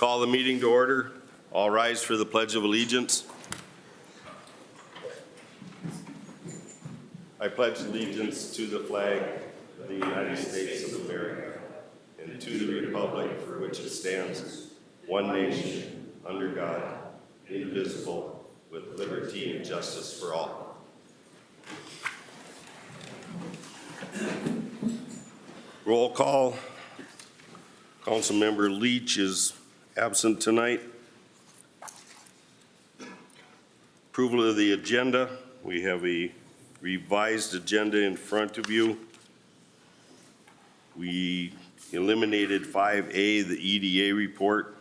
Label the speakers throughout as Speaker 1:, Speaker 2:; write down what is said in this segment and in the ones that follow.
Speaker 1: Call the meeting to order. All rise for the Pledge of Allegiance. I pledge allegiance to the flag of the United States of America and to the republic for which it stands, one nation, under God, indivisible, with liberty and justice for all. Roll call. Councilmember Leach is absent tonight. Approval of the agenda. We have a revised agenda in front of you. We eliminated 5A, the EDA report,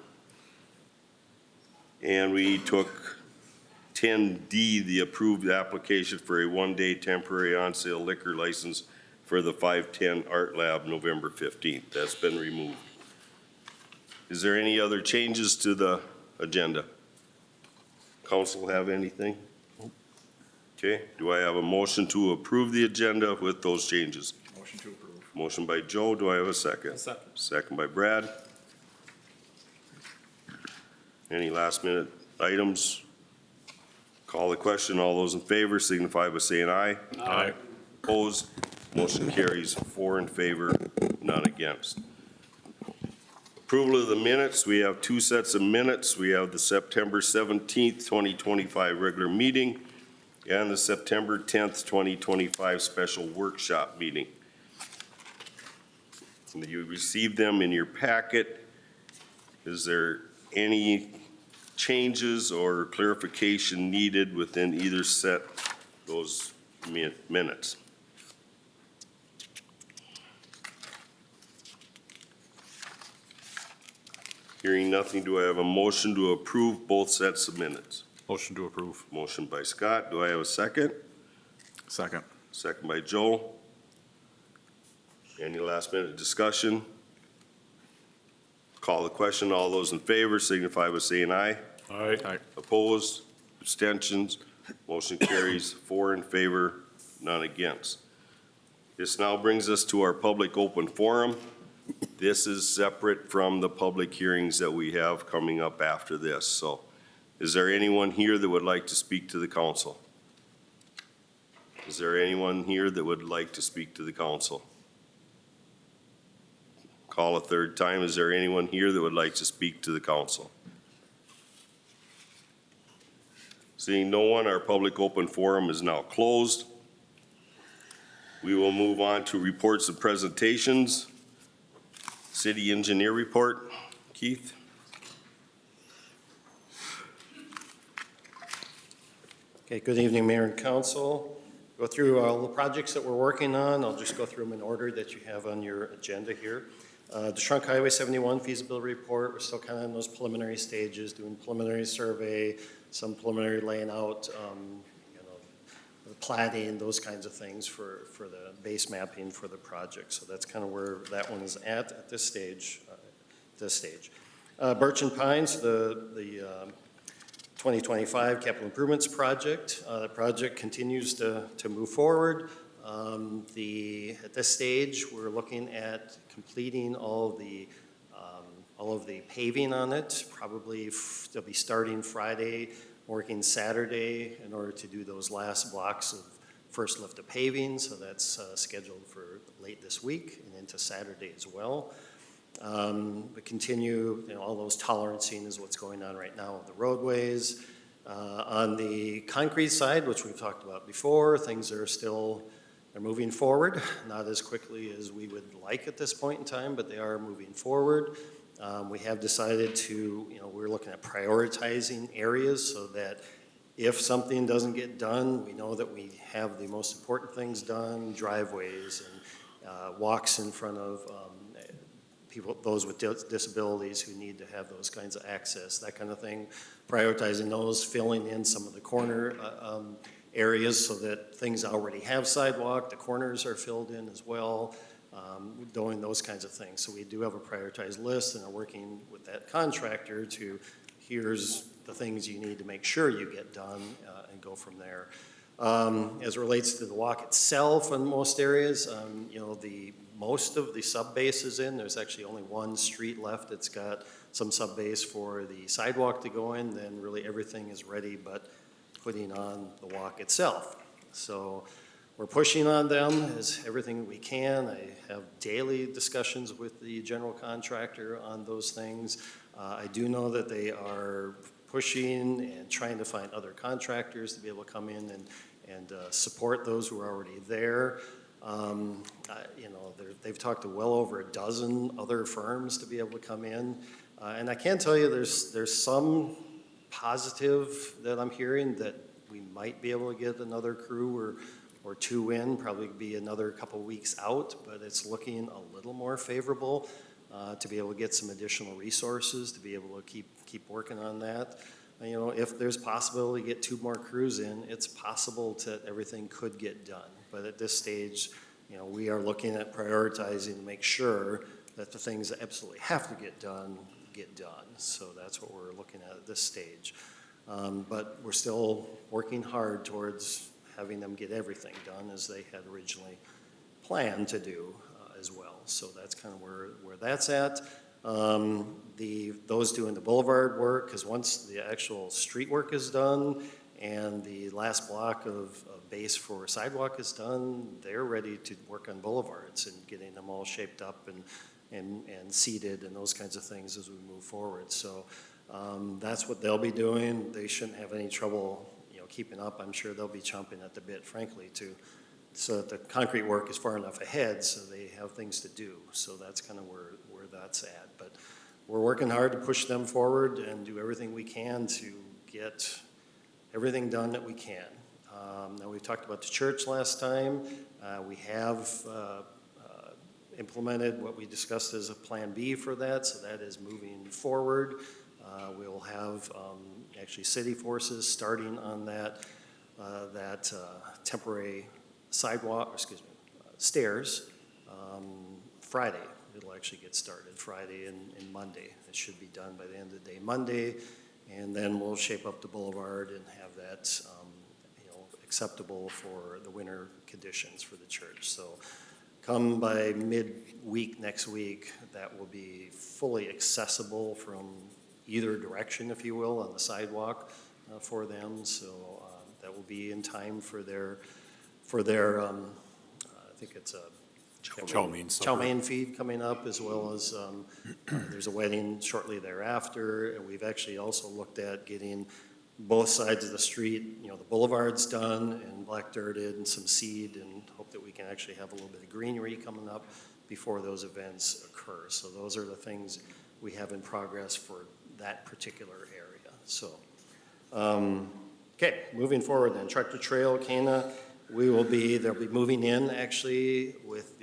Speaker 1: and we took 10D, the approved application for a one-day temporary on-sale liquor license for the 510 Art Lab November 15th. That's been removed. Is there any other changes to the agenda? Council have anything? Okay, do I have a motion to approve the agenda with those changes?
Speaker 2: Motion to approve.
Speaker 1: Motion by Joe, do I have a second?
Speaker 2: Second.
Speaker 1: Second by Brad. Any last minute items? Call the question. All those in favor signify by saying aye.
Speaker 2: Aye.
Speaker 1: Opposed? Motion carries 4 in favor, none against. Approval of the minutes. We have 2 sets of minutes. We have the September 17th, 2025 regular meeting and the September 10th, 2025 special workshop meeting. You received them in your packet. Is there any changes or clarification needed within either set of those minutes? Hearing nothing, do I have a motion to approve both sets of minutes?
Speaker 2: Motion to approve.
Speaker 1: Motion by Scott. Do I have a second?
Speaker 2: Second.
Speaker 1: Second by Joe. Any last minute discussion? Call the question. All those in favor signify by saying aye.
Speaker 2: Aye. Aye.
Speaker 1: Opposed? Abstentions? Motion carries 4 in favor, none against. This now brings us to our public open forum. This is separate from the public hearings that we have coming up after this. So is there anyone here that would like to speak to the council? Is there anyone here that would like to speak to the council? Call a third time. Is there anyone here that would like to speak to the council? Seeing no one, our public open forum is now closed. We will move on to reports and presentations. City engineer report. Keith.
Speaker 3: Okay, good evening, Mayor and Council. Go through all the projects that we're working on. I'll just go through them in order that you have on your agenda here. The Trunk Highway 71 feasibility report, we're still kind of in those preliminary stages, doing preliminary survey, some preliminary laying out, the platting, those kinds of things for the base mapping for the project. So that's kind of where that one is at this stage. Birch and Pines, the 2025 capital improvements project. The project continues to move forward. At this stage, we're looking at completing all of the paving on it. Probably they'll be starting Friday, working Saturday in order to do those last blocks of first lift of paving. So that's scheduled for late this week and into Saturday as well. We continue, all those tolerancing is what's going on right now on the roadways. On the concrete side, which we've talked about before, things are still, they're moving forward, not as quickly as we would like at this point in time, but they are moving forward. We have decided to, we're looking at prioritizing areas so that if something doesn't get done, we know that we have the most important things done, driveways and walks in front of people, those with disabilities who need to have those kinds of access, that kind of thing. Prioritizing those, filling in some of the corner areas so that things already have sidewalk, the corners are filled in as well, doing those kinds of things. So we do have a prioritized list and are working with that contractor to, here's the things you need to make sure you get done and go from there. As it relates to the walk itself in most areas, most of the sub base is in. There's actually only one street left that's got some sub-base for the sidewalk to go in, then really everything is ready but putting on the walk itself. So we're pushing on them as everything we can. I have daily discussions with the general contractor on those things. I do know that they are pushing and trying to find other contractors to be able to come in and support those who are already there. You know, they've talked to well over a dozen other firms to be able to come in. And I can tell you there's some positive that I'm hearing that we might be able to get another crew or two in, probably be another couple weeks out, but it's looking a little more favorable to be able to get some additional resources, to be able to keep working on that. You know, if there's possibility to get two more crews in, it's possible that everything could get done. But at this stage, you know, we are looking at prioritizing to make sure that the things that absolutely have to get done. So that's what we're looking at this stage. But we're still working hard towards having them get everything done as they had originally planned to do as well. So that's kind of where that's at. Those doing the boulevard work, because once the actual street work is done and the last block of base for sidewalk is done, they're ready to work on boulevards and getting them all shaped up and seated and those kinds of things as we move forward. So that's what they'll be doing. They shouldn't have any trouble, you know, keeping up. I'm sure they'll be chomping at the bit, frankly, so that the concrete work is far enough ahead so they have things to do. So that's kind of where that's at. But we're working hard to push them forward and do everything we can to get everything done that we can. Now, we talked about the church last time. We have implemented what we discussed as a Plan B for that, so that is moving forward. We'll have actually city forces starting on that temporary stairs Friday. It'll actually get started Friday and Monday. It should be done by the end of the day Monday, and then we'll shape up the boulevard and have that acceptable for the winter conditions for the church. So come by midweek next week, that will be fully accessible from either direction, if you will, on the sidewalk for them. So that will be in time for their I think it's a chow mein feed coming up, as well as there's a wedding shortly thereafter. And we've actually also looked at getting both sides of the street, you know, the boulevard's done and black dirted and some seed, and hope that we can actually have a little bit of greenery coming up before those events occur. So those are the things we have in progress for that particular area. So, okay, moving forward then, Tractor Trail, Cana, they'll be moving in actually with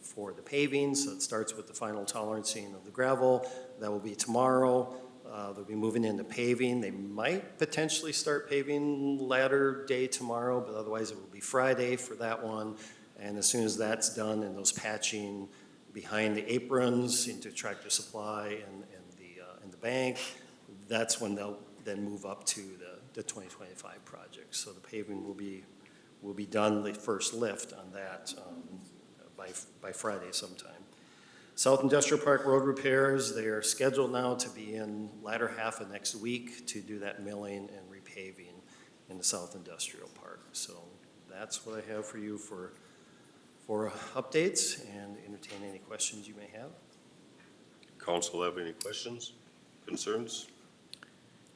Speaker 3: for the paving. So it starts with the final tolerancing of the gravel. That will be tomorrow. They'll be moving into paving. They might potentially start paving latter day tomorrow, but otherwise it will be Friday for that one. And as soon as that's done and those patching behind the aprons into Tractor Supply and the bank, that's when they'll then move up to the 2025 project. So the paving will be done, the first lift on that by Friday sometime. South Industrial Park road repairs, they are scheduled now to be in latter half of next week to do that milling and repaving in the South Industrial Park. So that's what I have for you for updates, and entertain any questions you may have.
Speaker 1: Council have any questions, concerns?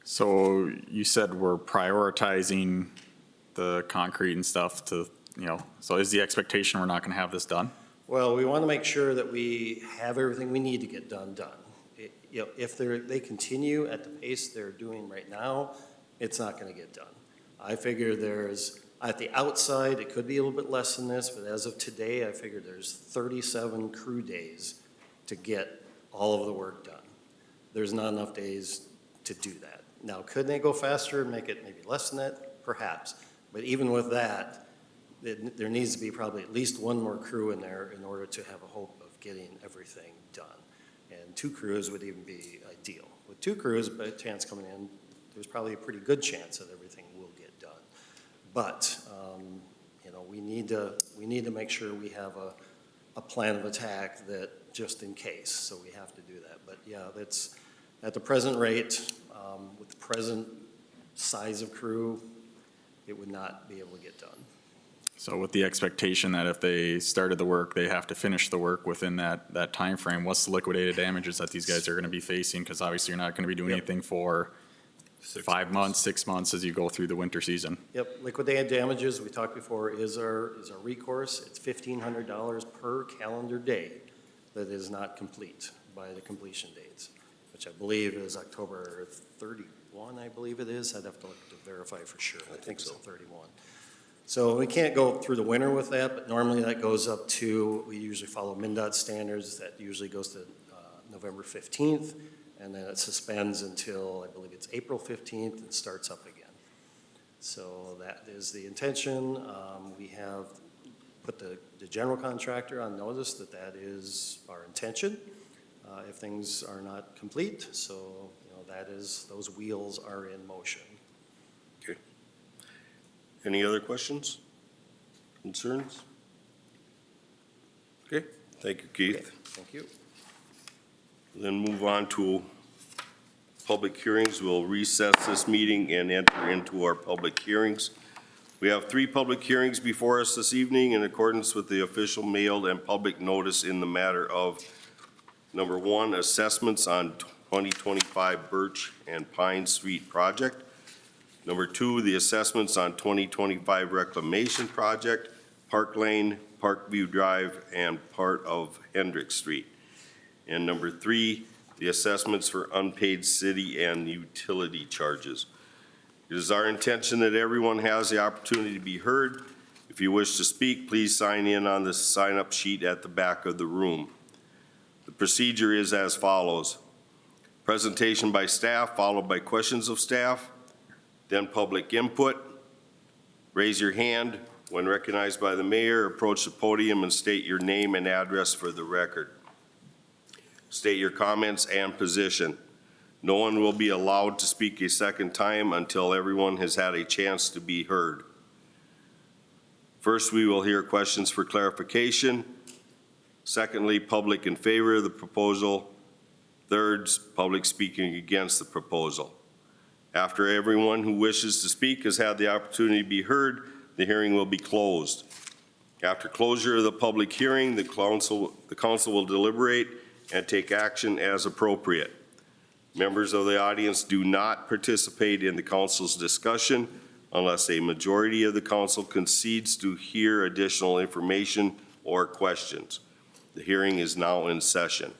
Speaker 2: So you said we're prioritizing the concrete and stuff to, so is the expectation we're not going to have this done?
Speaker 3: Well, we want to make sure that we have everything we need to get done. If they continue at the pace they're doing right now, it's not going to get done. I figure at the outside, it could be a little bit less than this, but as of today, I figure there's 37 crew days to get all of the work done. There's not enough days to do that. Now, could they go faster and make it maybe less than that? Perhaps. But even with that, there needs to be probably at least one more crew in there in order to have a hope of getting everything done. And 2 crews would even be ideal. With 2 crews, by chance coming in, there's probably a pretty good chance that everything will get done. But we need to make sure we have a plan of attack that just in case, so we have to do that. But yeah, that's, at the present rate, with the present size of crew, it would not be able to get done.
Speaker 2: So with the expectation that if they started the work, they have to finish the work within that timeframe, what's the liquidated damages that these guys are gonna be facing? Because obviously you're not gonna be doing
Speaker 3: Yep.
Speaker 2: anything for 5 months, 6 months as you go through the winter season.
Speaker 3: Yep, liquidated damages, we talked before, is our recourse. It's $1,500 per calendar day that is not complete by the completion dates, which I believe is October 31, I believe it is. I'd have to look to verify for sure. I think it's 31. So we can't go through the winter with that, but normally that goes up to, we usually follow MnDOT standards, that usually goes to November 15th, and then it suspends until, I believe it's April 15th, and starts up again. So that is the intention. We have put the general contractor on notice that that is our intention if things are not complete. So, you know, that is, those wheels are in motion.
Speaker 1: Any other questions, concerns? Okay, thank you, Keith.
Speaker 3: Okay, thank you.
Speaker 1: Then move on to public hearings. We'll recess this meeting and enter into our public hearings. We have 3 public hearings before us this evening in accordance with the official mailed and public notice in the matter of, number 1, assessments on 2025 Birch and Pine Street project. Number 2, the assessments on 2025 reclamation project, Park Lane, Parkview Drive, and part of Hendrick Street. And number 3, the assessments for unpaid city and utility charges. It is our intention that everyone has the opportunity to be heard. If you wish to speak, please sign in on the sign-up sheet at the back of the room. The procedure is as follows. Presentation by staff, followed by questions of staff, then public input. Raise your hand. When recognized by the mayor, approach the podium and state your name and address for the record. State your comments and position. No one will be allowed to speak a second time until everyone has had a chance to be heard. First, we will hear questions for clarification. Secondly, public in favor of the proposal. Third, public speaking against the proposal. After everyone who wishes to speak has had the opportunity to be heard, the hearing will be closed. After closure of the public hearing, the council will deliberate and take action as appropriate. Members of the audience do not participate in the council's discussion unless a majority of the council concedes to hear additional information or questions. The hearing is now in session.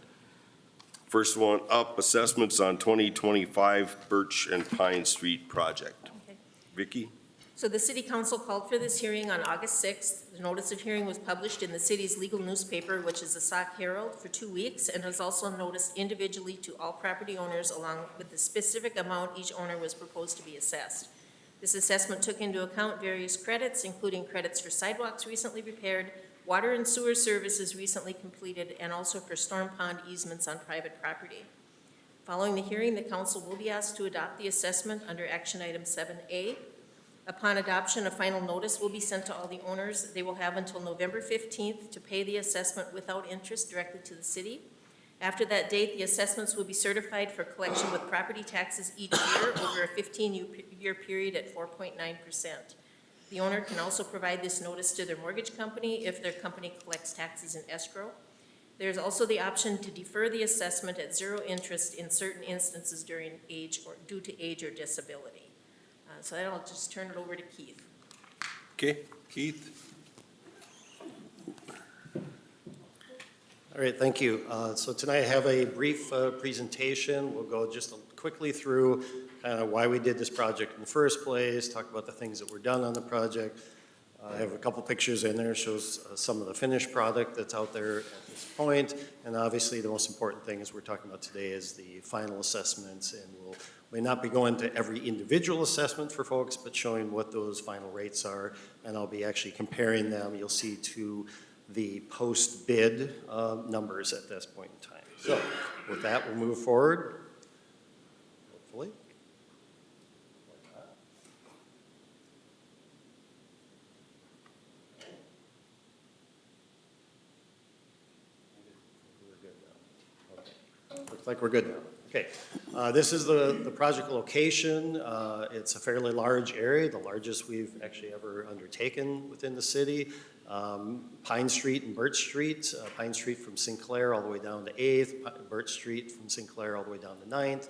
Speaker 1: First one up, assessments on 2025 Birch and Pine Street project.
Speaker 4: Okay.
Speaker 1: Vicki?
Speaker 4: So the city council called for this hearing on August 6th. The notice of hearing was published in the city's legal newspaper, which is the Sauk Herald, for 2 weeks, and was also noticed individually to all property owners along with the specific amount each owner was proposed to be assessed. This assessment took into account various credits, including credits for sidewalks recently repaired, water and sewer services recently completed, and also for storm pond easements on private property. Following the hearing, the council will be asked to adopt the assessment under action item 7A. Upon adoption, a final notice will be sent to all the owners. They will have until November 15th to pay the assessment without interest directly to the city. After that date, the assessments will be certified for collection with property taxes each year over a 15-year period at 4.9%. The owner can also provide this notice to their mortgage company if their company collects taxes in escrow. There's also the option to defer the assessment at 0 interest in certain instances during age or due to age or disability. So then I'll just turn it over to Keith.
Speaker 1: Okay, Keith?
Speaker 3: All right, thank you. So tonight I have a brief presentation. We'll go just quickly through kind of why we did this project in the first place, talk about the things that were done on the project. I have a couple pictures in there, shows some of the finished product that's out there at this point. And obviously the most important thing is we're talking about today is the final assessments, and we'll may not be going to every individual assessment for folks, but showing what those final rates are. And I'll be actually comparing them, you'll see, to the post-bid numbers at this point in time. So with that, we'll move forward, hopefully. We're like we're good now. Okay, this is the project location. It's a fairly large area, the largest we've actually ever undertaken within the city. Pine Street and Birch Street. Pine Street from Sinclair all the way down to 8th, Birch Street from Sinclair all the way down to 9th.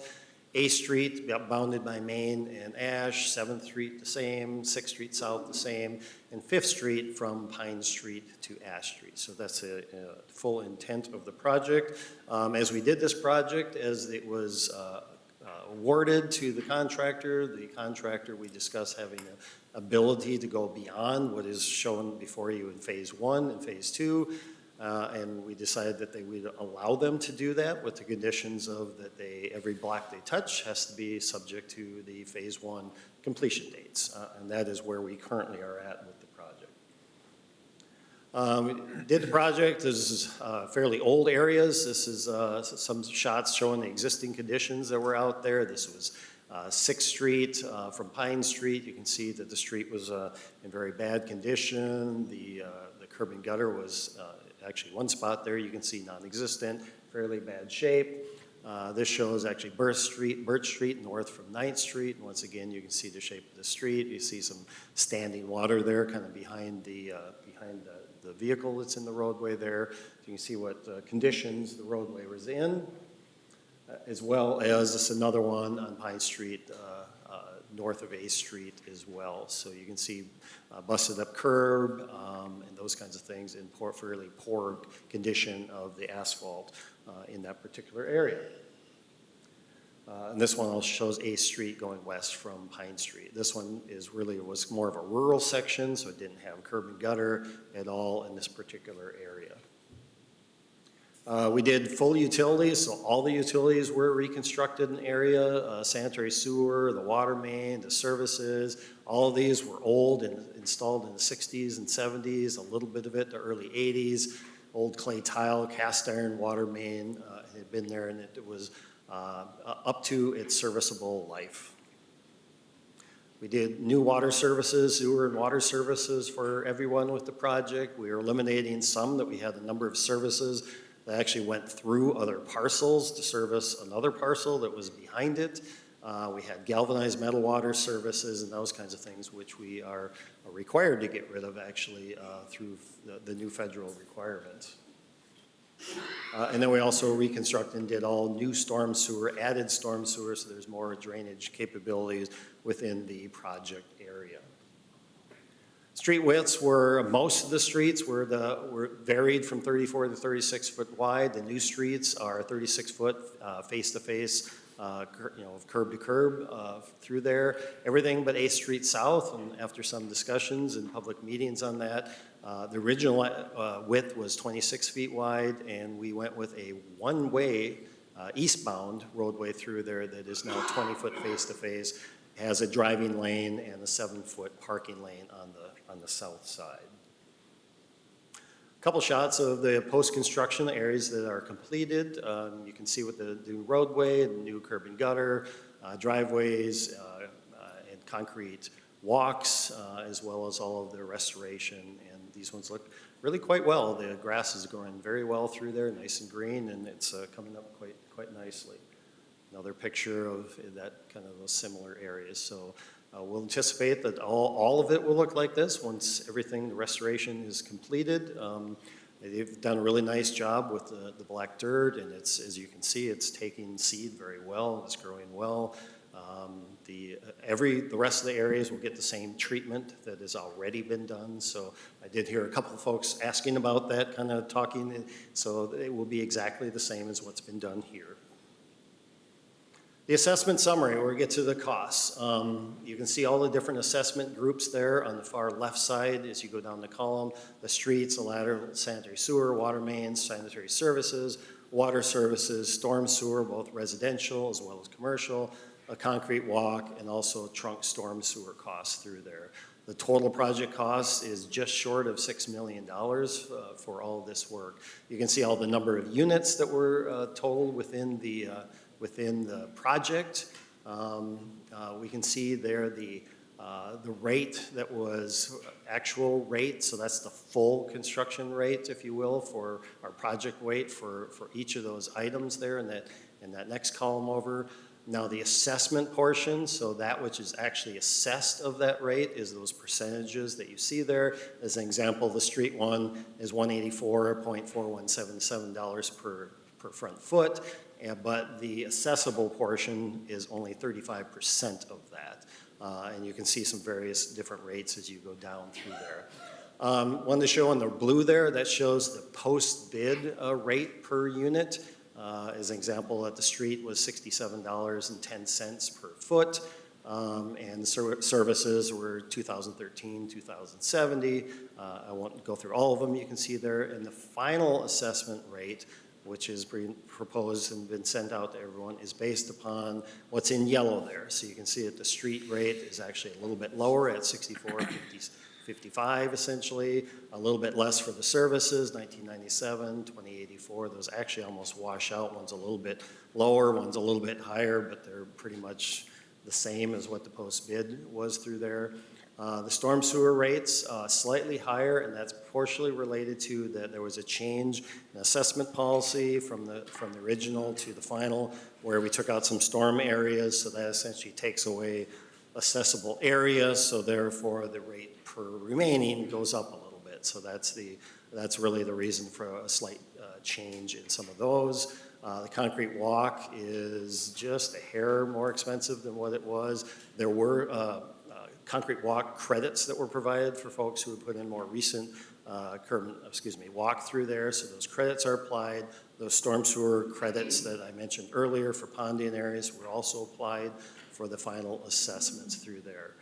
Speaker 3: 8th Street bounded by Main and Ash, 7th Street the same, 6th Street South the same, and 5th Street from Pine Street to Ash Street. So that's a full intent of the project. As we did this project, as it was awarded to the contractor we discussed having the ability to go beyond what is shown before you in phase 1 and phase 2. And we decided that they would allow them to do that with the conditions of that every block they touch has to be subject to the phase 1 completion dates. And that is where we currently are at with the project. We did the project. This is fairly old areas. This is some shots showing the existing conditions that were out there. This was 6th Street from Pine Street. You can see that the street was in very bad condition. The curb and gutter was actually one spot there you can see non-existent, fairly bad shape. This shows actually Birch Street north from 9th Street. And once again, you can see the shape of the street. You see some standing water there kind of behind the vehicle that's in the roadway there. So you can see what conditions the roadway was in, as well as this another one on Pine Street north of 8th Street as well. So you can see busted up curb and those kinds of things in fairly poor condition of the asphalt in that particular area. And this one also shows 8th Street going west from Pine Street. This one was more of a rural section, so it didn't have curb and gutter at all in this particular area. We did full utilities, so all the utilities were reconstructed in the area, sanitary sewer, the water main, the services. All of these were old and installed in the 60s and 70s, a little bit of it the early 80s. Old clay tile, cast iron water main had been there, and it was up to its serviceable life. We did new water services, sewer and water services for everyone with the project. We were eliminating some that we had a number of services that actually went through other parcels to service another parcel that was behind it. We had galvanized metal water services and those kinds of things, which we are required to get rid of actually through the new federal requirements. And then we also reconstructed and did all new storm sewer, added storm sewer, so there's more drainage capabilities within the project area. Street widths most of the streets were varied from 34 to 36 foot wide. The new streets are 36 foot face to face, curb to curb through there. Everything but 8th Street South, and after some discussions and public meetings on that, the original width was 26 feet wide, and we went with a one-way eastbound roadway through there that is now 20 foot face to face, has a driving lane and a 7-foot parking lane on the south side. A couple shots of the post-construction areas that are completed. You can see with the new roadway, the new curb and gutter, driveways, and concrete walks, as well as all of the restoration. And these ones look really quite well. The grass is growing very well through there, nice and green, and it's coming up quite nicely. Another picture of that kind of those similar areas. So we'll anticipate that all of it will look like this once everything, the restoration is completed. They've done a really nice job with the black dirt, and it's, as you can see, it's taking seed very well. It's growing well. The rest of the areas will get the same treatment that has already been done. So I did hear a couple of folks asking about that, kind of talking. So it will be exactly the same as what's been done here. The assessment summary, where we get to the costs. You can see all the different assessment groups there on the far left side as you go down the column. The streets, the lateral sanitary sewer, water mains, sanitary services, water services, storm sewer, both residential as well as commercial, a concrete walk, and also trunk storm sewer costs through there. The total project cost is just short of $6 million for all this work. You can see all the number of units that were totaled within the project. We can see there the rate that was actual rate, so that's the full construction rate, if you will, for our project weight for each of those items there, and that in that next column over. Now, the assessment portion, so that which is actually assessed of that rate is those percentages that you see there. As an example, the street one is $184.4177 per front foot, but the assessable portion is only 35% of that. And you can see some various different rates as you go down through there. One to show in the blue there, that shows the post-bid rate per unit. As an example, at the street was $67.10 per foot, and services were 2013, 2070. I won't go through all of them, you can see there. And the final assessment rate, which is proposed and been sent out to everyone, is based upon what's in yellow there. So you can see that the street rate is actually a little bit lower at 64.55 essentially, a little bit less for the services, 1997, 2084. Those actually almost wash out. One's a little bit lower, one's a little bit higher, but they're pretty much the same as what the post-bid was through there. The storm sewer rates slightly higher, and that's partially related to that there was a change in assessment policy from the original to the final, where we took out some storm areas, so that essentially takes away accessible areas, so therefore the rate per remaining goes up a little bit. So that's really the reason for a slight change in some of those. The concrete walk is just a hair more expensive than what it was. There were concrete walk credits that were provided for folks who had put in more recent walk through there, so those credits are applied. Those storm sewer credits that I mentioned earlier for ponding areas were also applied for the final assessments through there.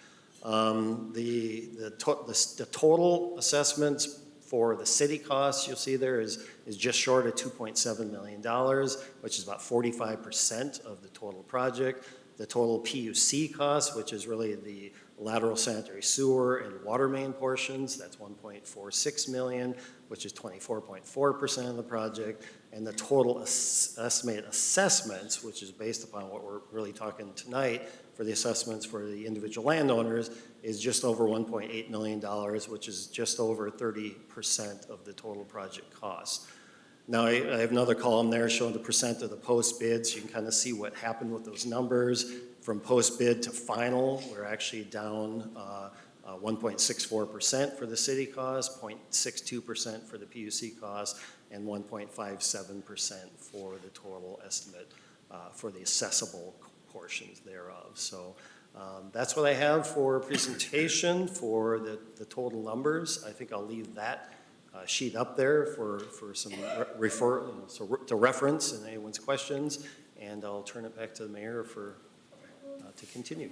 Speaker 3: The total assessments for the city costs you'll see there is just short of $2.7 million, which is about 45% of the total project. The total PUC cost, which is really the lateral sanitary sewer and water main portions, that's $1.46 million, which is 24.4% of the project. And the total estimated assessments, which is based upon what we're really talking tonight for the assessments for the individual landowners, is just over $1.8 million, which is just over 30% of the total project cost. Now, I have another column there showing the percent of the post bids. You can kind of see what happened with those numbers. From post bid to final, we're actually down 1.64% for the city cost, 0.62% for the PUC cost, and 1.57% for the total estimate for the accessible portions thereof. So that's what I have for presentation for the total numbers. I think I'll leave that sheet up there for some to reference and anyone's questions, and I'll turn it back to the mayor to continue.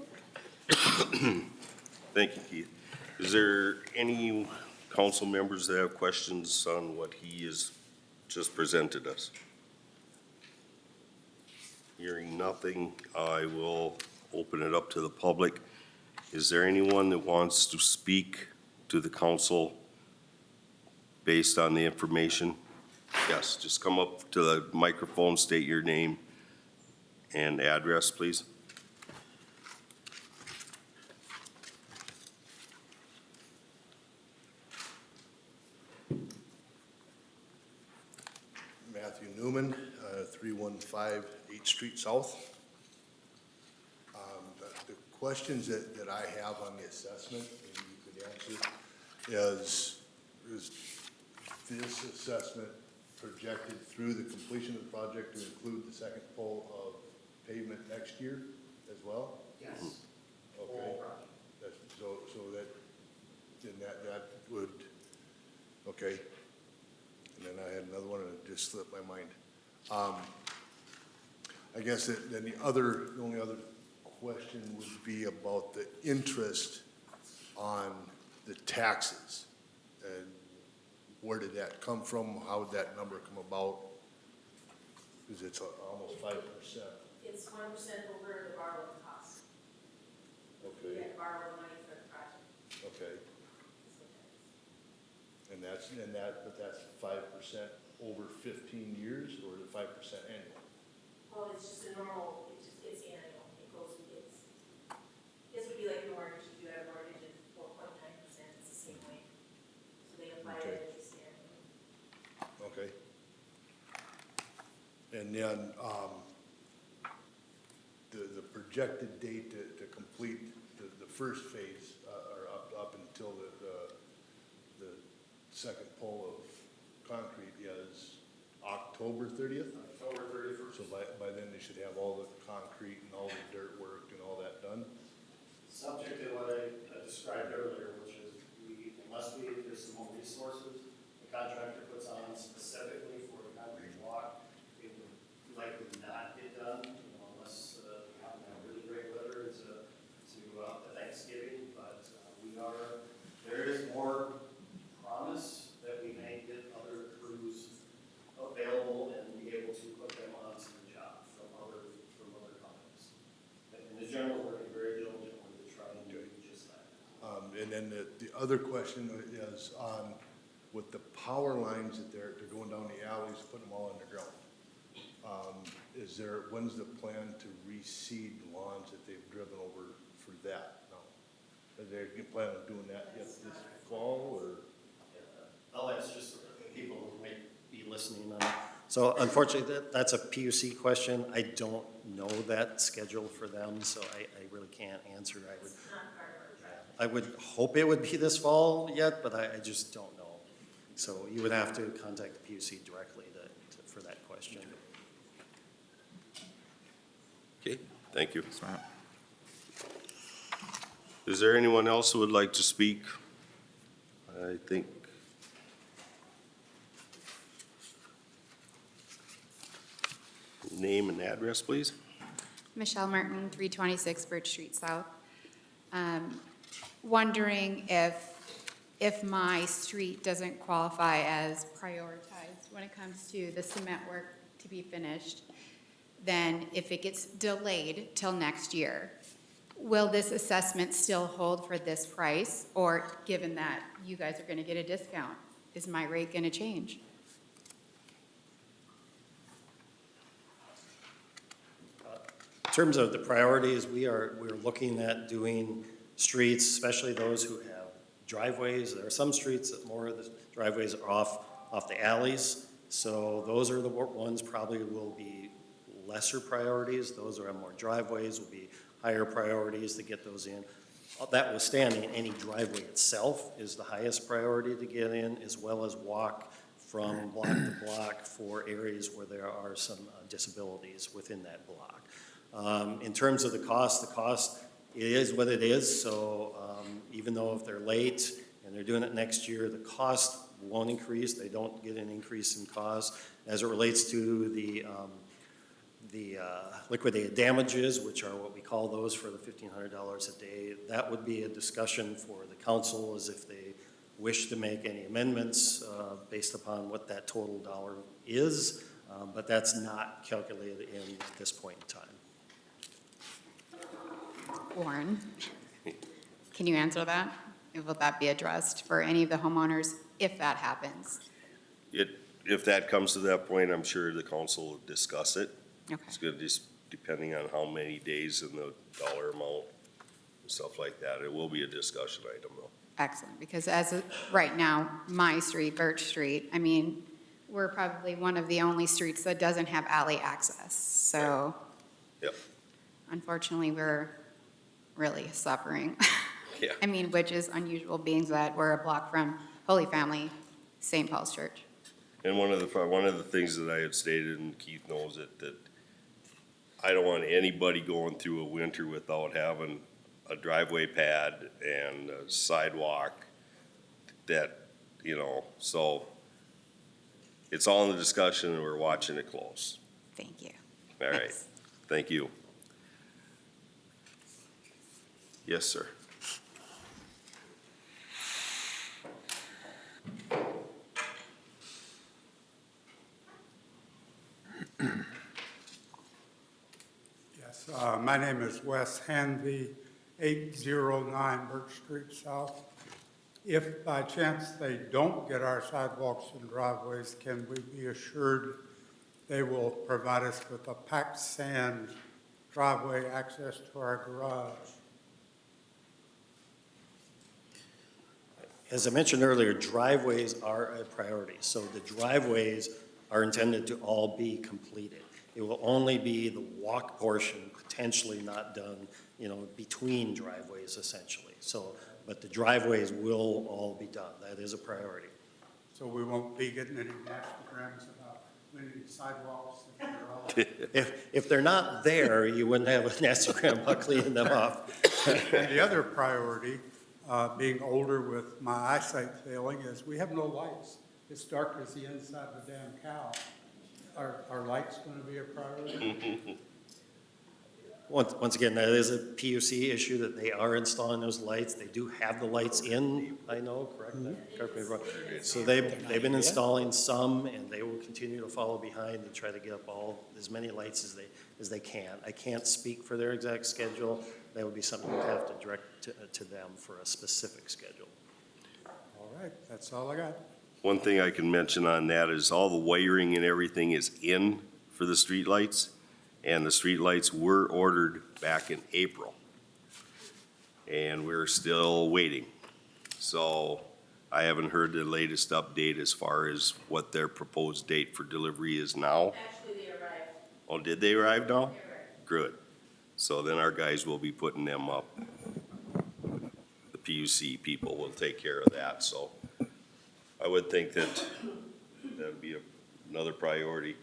Speaker 1: Thank you, Keith. Is there any council members that have questions on what he has just presented us? Hearing nothing, I will open it up to the public. Is there anyone that wants to speak to the council based on the information? Yes, just come up to the microphone, state your name and address, please.
Speaker 5: Matthew Newman, 315 8th Street South. The questions that I have on the assessment, and you could answer, is this assessment projected through the completion of the project to include the second pole of pavement next year as well?
Speaker 6: Yes.
Speaker 5: Okay. So that, then that would, okay. And then I had another one and it just slipped my mind. I guess then the only other question would be about the interest on the taxes. And where did that come from? How did that number come about? Because it's almost 5%.
Speaker 4: It's 1% over the borrowing cost. We
Speaker 5: Okay,
Speaker 4: had to borrow the money for the project.
Speaker 5: okay. But that's 5% over 15 years, or is it 5% annual?
Speaker 4: Well, it's just a normal, it's annual, this would be like a mortgage, if you have a mortgage at 4.9%, it's the same way. So they apply
Speaker 5: Okay.
Speaker 4: it just annually.
Speaker 5: Okay. And then, projected date to complete the first phase, or up until the second pole of concrete is October 30th?
Speaker 6: October 31st.
Speaker 5: So by then they should have all the concrete and all the dirt work and all that done?
Speaker 6: Subject to what I described earlier, which is unless there's some more resources the contractor puts on specifically for a concrete walk, it would likely not get done, unless we happen to have really great weather to Thanksgiving. But there is more promise that we may get other crews available and be able to put them onto the job from other companies. And the general is working very diligently to try and do just that.
Speaker 5: And then the other question is on, with the power lines that they're going down the alleys, putting them all underground. When's the plan to reseed the lawns that they've driven over for that? No. Are they planning on doing that yet this fall, or?
Speaker 3: I'll ask just people who might be listening on it. So unfortunately, that's a PUC question. I don't know that schedule for them, so I really can't answer. I would hope it would be this fall yet, but I just don't know. So you would have to contact the PUC directly for that question.
Speaker 1: Okay, thank you.
Speaker 2: That's right.
Speaker 1: Is there anyone else who would like to speak? I think. Name and address, please.
Speaker 7: Michelle Martin, 326 Birch Street South. Wondering if my street doesn't qualify as prioritized when it comes to the cement work to be finished, then if it gets delayed till next year, will this assessment still hold for this price? Or given that you guys are going to get a discount, is my rate going to change?
Speaker 3: In terms of the priorities, we're looking at doing streets, especially those who have driveways. There are some streets that more of the driveways are off the alleys. So those are the ones probably will be lesser priorities. Those who have more driveways will be higher priorities to get those in. That withstanding, any driveway itself is the highest priority to get in, as well as walk from block to block for areas where there are some disabilities within that block. In terms of the cost it is what it is. So even though if they're late and they're doing it next year, the cost won't increase. They don't get an increase in cost. As it relates to the liquidated damages, which are what we call those for the $1,500 a day, that would be a discussion for the council as if they wish to make any amendments based upon what that total dollar is. But that's not calculated in at this point in time.
Speaker 7: Warren, can you answer that? Will that be addressed for any of the homeowners if that happens?
Speaker 1: If that comes to that point, I'm sure the council will discuss it.
Speaker 7: Okay.
Speaker 1: It's good, just depending on how many days and the dollar amount and stuff like that. It will be a discussion item though.
Speaker 7: Excellent, because as of right now, my street, Birch Street, I mean, we're probably one of the only streets that doesn't have alley access. So
Speaker 1: Yep.
Speaker 7: unfortunately, we're really suffering.
Speaker 1: Yeah.
Speaker 7: I mean, which is unusual being that we're a block from Holy Family, St. Paul's Church.
Speaker 1: And one of the things that I had stated, and Keith knows it, that I don't want anybody going through a winter without having a driveway pad and a sidewalk that, so it's all in the discussion and we're watching it close.
Speaker 7: Thank you.
Speaker 1: All right,
Speaker 7: Thanks.
Speaker 1: thank you. Yes, sir.
Speaker 8: Yes, my name is Wes Hanvey, 809 Birch Street South. If by chance they don't get our sidewalks and driveways, can we be assured they will provide us with a packed sand driveway access to our garage?
Speaker 3: As I mentioned earlier, driveways are a priority. So the driveways are intended to all be completed. It will only be the walk portion potentially not done, between driveways essentially. So, but the driveways will all be done. That is a priority.
Speaker 8: So we won't be getting any Instagrams about cleaning sidewalks if they're all.
Speaker 3: If they're not there, you wouldn't have an Instagram about cleaning them up.
Speaker 8: And the other priority, being older with my eyesight failing, is we have no lights. It's dark as the inside of a damn cow. Are lights going to be a priority?
Speaker 3: Once again, that is a PUC issue that they are installing those lights. They do have the lights in, I know, correct? Correct me if I'm wrong. So they've been installing some, and they will continue to follow behind and try to get up as many lights as they can. I can't speak for their exact schedule. That would be something we'd have to direct to them for a specific schedule.
Speaker 8: All right, that's all I got.
Speaker 1: One thing I can mention on that is all the wiring and everything is in for the streetlights, and the streetlights were ordered back in April. And we're still waiting. So I haven't heard the latest update as far as what their proposed date for delivery is now.
Speaker 4: Actually, they arrived.
Speaker 1: Oh, did they arrive now? Good. So then our guys will be putting them up. The PUC people will take care of that, so I would think that that'd be another priority.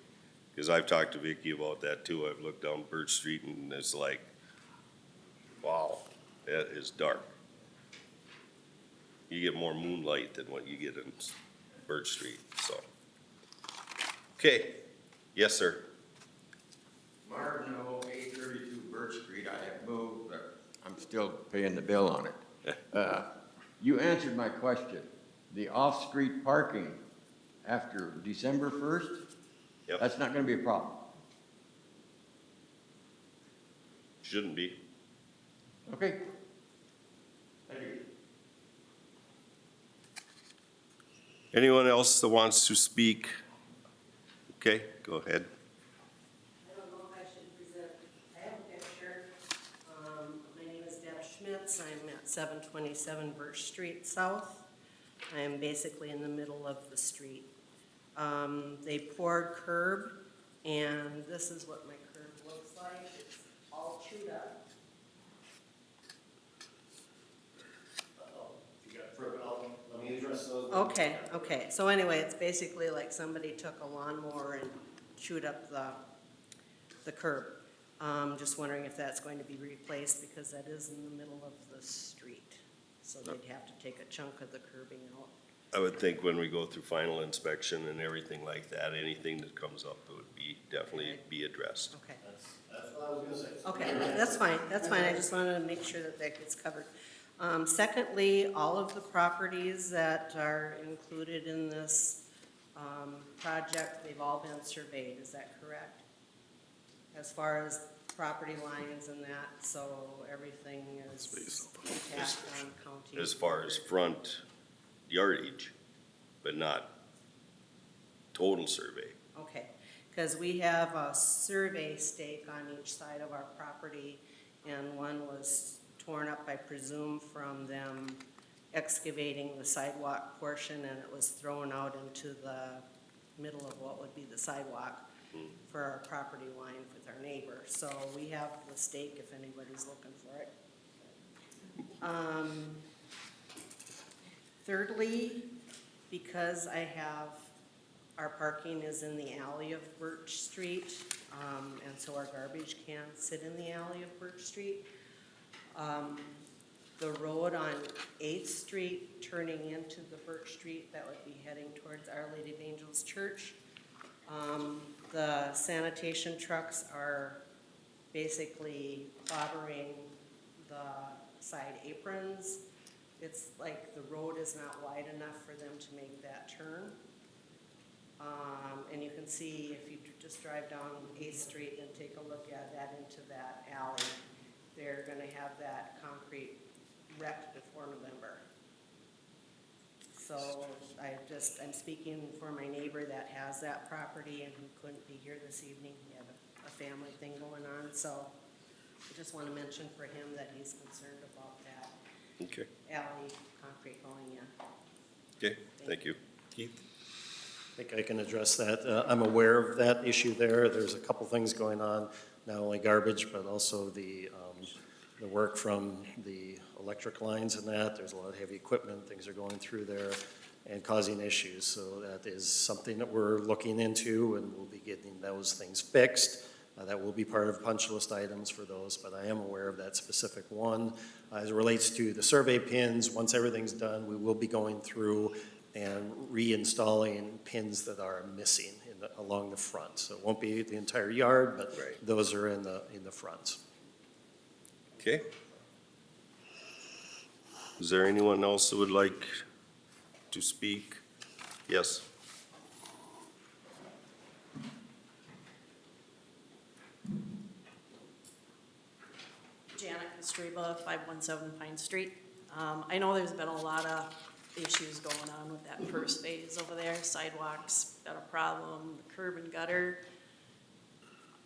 Speaker 1: Because I've talked to Vicky about that too. I've looked down Birch Street and it's like, wow, that is dark. You get more moonlight than what you get in Birch Street, so. Okay, yes, sir.
Speaker 9: Marvin, 832 Birch Street, I have moved, but I'm still paying the bill on it. You answered my question. The off-street parking after December 1st,
Speaker 1: Yep.
Speaker 9: that's not going to be a problem.
Speaker 1: Shouldn't be.
Speaker 9: Okay. Thank you.
Speaker 1: Anyone else that wants to speak? Okay, go ahead.
Speaker 10: I don't know if I should present, I have a picture. My name is Deb Schmitz, I'm at 727 Birch Street South. I am basically in the middle of the street. They poured curb, and this is what my curb looks like. It's all chewed up.
Speaker 6: Let me address those.
Speaker 10: Okay, so anyway, it's basically like somebody took a lawnmower and chewed up the curb. Just wondering if that's going to be replaced, because that is in the middle of the street. So they'd have to take a chunk of the curbing out.
Speaker 1: I would think when we go through final inspection and everything like that, anything that comes up would be, definitely be addressed.
Speaker 10: Okay.
Speaker 6: That's what I was gonna say.
Speaker 10: Okay, that's fine, I just wanted to make sure that that gets covered. Secondly, all of the properties that are included in this, project, they've all been surveyed, is that correct? As far as property lines and that, so everything is intact on county.
Speaker 1: As far as front yardage, but not total survey.
Speaker 10: Okay, because we have a survey stake on each side of our property, and one was torn up, I presume, from them excavating the sidewalk portion, and it was thrown out into the middle of what would be the sidewalk for our property line with our neighbor. So we have the stake if anybody's looking for it. Thirdly, because our parking is in the alley of Birch Street, and so our garbage can sit in the alley of Birch Street. The road on 8th Street turning into the Birch Street, that would be heading towards Our Lady of Angels Church. The sanitation trucks are basically clobbering the side aprons. It's like the road is not wide enough for them to make that turn. And you can see if you just drive down 8th Street and take a look at that into that alley, they're gonna have that concrete wrecked before November. So I'm speaking for my neighbor that has that property and who couldn't be here this evening. He had a family thing going on, so I just want to mention for him that he's concerned about that
Speaker 1: Okay,
Speaker 10: alley concrete going in.
Speaker 1: okay, thank you. Keith?
Speaker 3: think I can address that. I'm aware of that issue there. There's a couple things going on, not only garbage, but also the work from the electric lines and that. There's a lot of heavy equipment, things are going through there and causing issues. So that is something that we're looking into, and we'll be getting those things fixed. That will be part of punch list items for those, but I am aware of that specific one. As it relates to the survey pins, once everything's done, we will be going through and reinstalling pins that are missing along the front. So it won't be the entire yard, but those are in the front.
Speaker 1: Okay. Is there anyone else that would like to speak? Yes.
Speaker 11: Janet Kostreba, 517 Pine Street. I know there's been a lot of issues going on with that first phase over there. Sidewalks got a problem, the curb and gutter.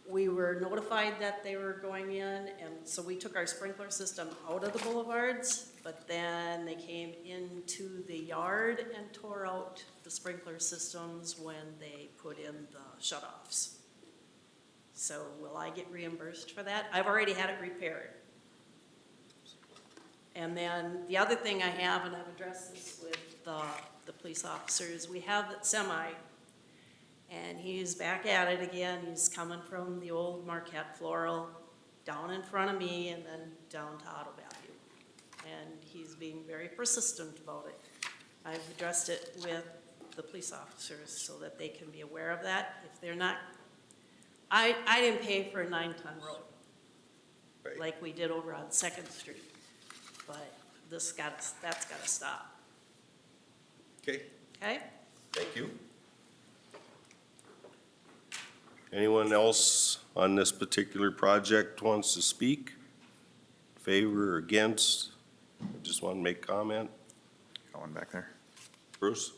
Speaker 11: We were notified that they were going in, and so we took our sprinkler system out of the boulevards, but then they came into the yard and tore out the sprinkler systems when they put in the shut-offs. So will I get reimbursed for that? I've already had it repaired. And then the other thing I have, and I've addressed this with the police officers, we have that semi, and he's back at it again. He's coming from the old Marquette Floral down in front of me and then down to Auto Value. And he's being very persistent about it. I've addressed it with the police officers so that they can be aware of that. If they're not, I didn't pay for a 9-ton road
Speaker 1: Right.
Speaker 11: like we did over on 2nd Street. But that's gotta stop,
Speaker 1: Okay,
Speaker 11: okay?
Speaker 1: thank you. Anyone else on this particular project wants to speak? Favor or against? Just want to make comment?
Speaker 2: Got one back there.
Speaker 1: Bruce?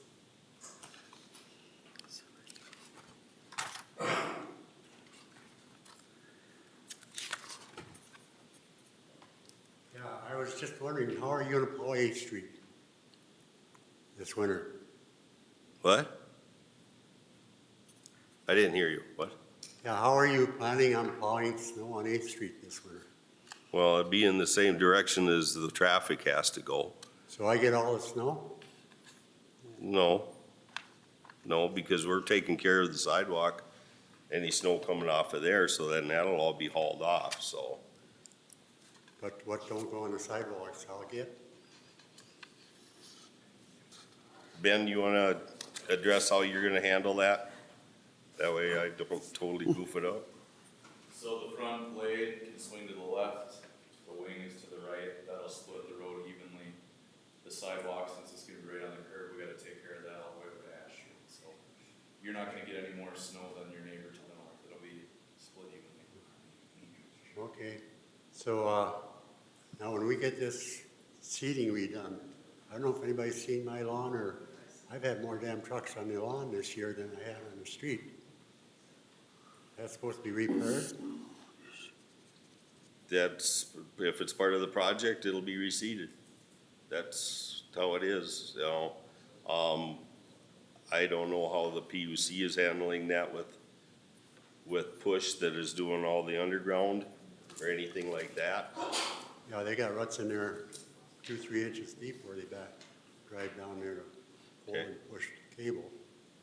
Speaker 12: Yeah, I was just wondering, how are you gonna plow 8th Street this winter?
Speaker 1: What? I didn't hear you. What?
Speaker 12: Yeah, how are you planning on plowing snow on 8th Street this winter?
Speaker 1: Well, it'd be in the same direction as the traffic has to go.
Speaker 12: So I get all the snow?
Speaker 1: No. No, because we're taking care of the sidewalk, any snow coming off of there, so then that'll all be hauled off, so.
Speaker 12: But what don't go on the sidewalks, I'll get?
Speaker 1: Ben, you wanna address how you're gonna handle that? That way I don't totally goof it up.
Speaker 13: So the front blade can swing to the left, the wing is to the right, that'll split the road evenly. The sidewalk, since it's gonna be right on the curb, we gotta take care of that all the way over to Ash Street. So you're not gonna get any more snow than your neighbor to the north, it'll be split evenly.
Speaker 12: Okay, so, now when we get this seeding redone, I don't know if anybody's seen my lawn, or I've had more damn trucks on the lawn this year than I had on the street. That's supposed to be repaired?
Speaker 1: That's, if it's part of the project, it'll be reseeded. That's how it is, you know. I don't know how the PUC is handling that with Push that is doing all the underground or anything like that.
Speaker 12: Yeah, they got ruts in there 2-3 inches deep where they drive down there to pull
Speaker 1: Okay.
Speaker 12: and push the cable.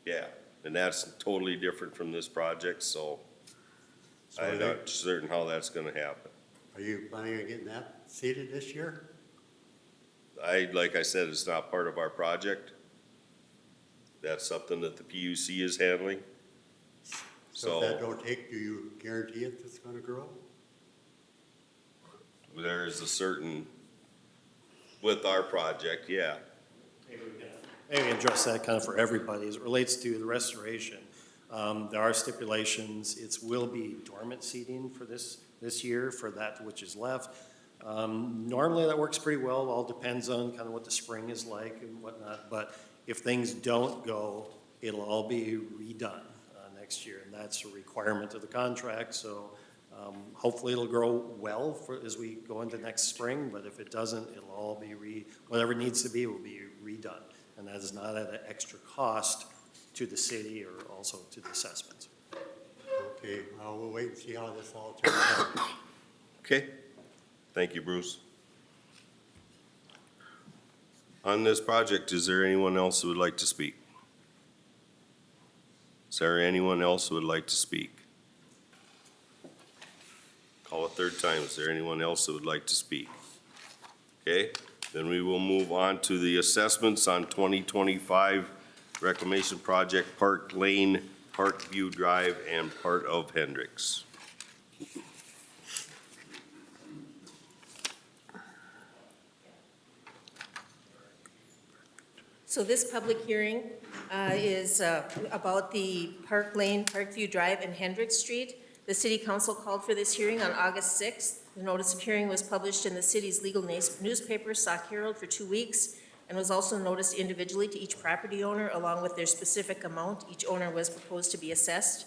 Speaker 1: Yeah, and that's totally different from this project, so
Speaker 12: So
Speaker 1: I'm not certain how that's gonna happen.
Speaker 12: Are you planning on getting that seeded this year?
Speaker 1: Like I said, it's not part of our project. That's something that the PUC is handling.
Speaker 12: So if that don't take, do you guarantee it it's gonna grow?
Speaker 1: There is a certain, with our project, yeah.
Speaker 3: Maybe address that kind of for everybody as it relates to the restoration. There are stipulations. It will be dormant seeding for this year for that which is left. Normally that works pretty well. All depends on kind of what the spring is like and whatnot. But if things don't go, it'll all be redone next year, and that's a requirement of the contract. So hopefully it'll grow well as we go into next spring. But if it doesn't, it'll all be whatever needs to be will be redone. And that is not at an extra cost to the city or also to the assessments.
Speaker 12: Okay, we'll wait and see how this all turns out.
Speaker 1: Okay, thank you, Bruce. On this project, is there anyone else who would like to speak? Is there anyone else who would like to speak? Call a third time. Is there anyone else who would like to speak? Okay, then we will move on to the assessments on 2025 Reclamation Project Park Lane, Parkview Drive, and part of Hendricks.
Speaker 4: So this public hearing is about the Park Lane, Parkview Drive, and Hendricks Street. The city council called for this hearing on August 6th. The notice of hearing was published in the city's legal newspaper, Sauk Herald, for 2 weeks, and was also noticed individually to each property owner along with their specific amount each owner was proposed to be assessed.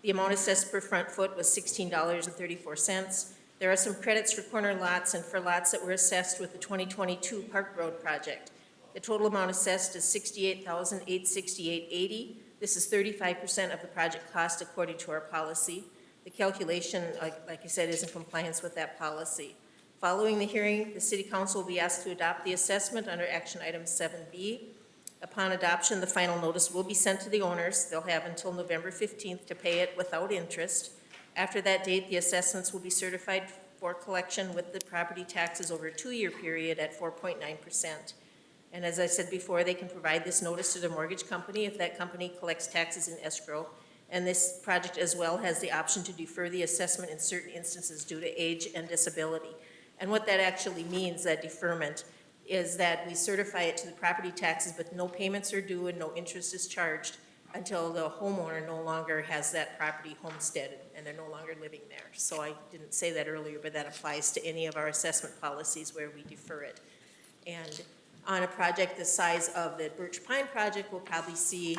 Speaker 4: The amount assessed per front foot was $16.34. There are some credits for corner lots and for lots that were assessed with the 2022 Park Road project. The total amount assessed is $68,868.80. This is 35% of the project cost according to our policy. The calculation, like I said, is in compliance with that policy. Following the hearing, the City Council will be asked to adopt the assessment under Action Item 7B. Upon adoption, the final notice will be sent to the owners. They'll have until November 15th to pay it without interest. After that date, the assessments will be certified for collection with the property taxes over a 2-year period at 4.9%. And as I said before, they can provide this notice to the mortgage company if that company collects taxes in escrow. And this project as well has the option to defer the assessment in certain instances due to age and disability. And what that actually means, that deferment, is that we certify it to the property taxes, but no payments are due and no interest is charged until the homeowner no longer has that property homesteaded and they're no longer living there. So I didn't say that earlier, but that applies to any of our assessment policies where we defer it. And on a project the size of the Birch Pine project, we'll probably see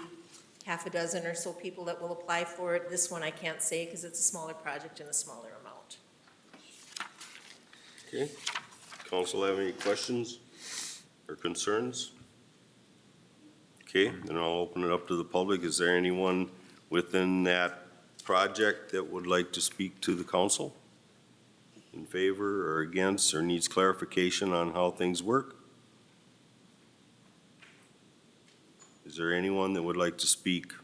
Speaker 4: half a dozen or so people that will apply for it. This one I can't say because it's a smaller project and a smaller amount.
Speaker 1: Okay, council have any questions or concerns? Okay, then I'll open it up to the public. Is there anyone within that project that would like to speak to the council? In favor or against, or needs clarification on how things work? Is there anyone that would like to speak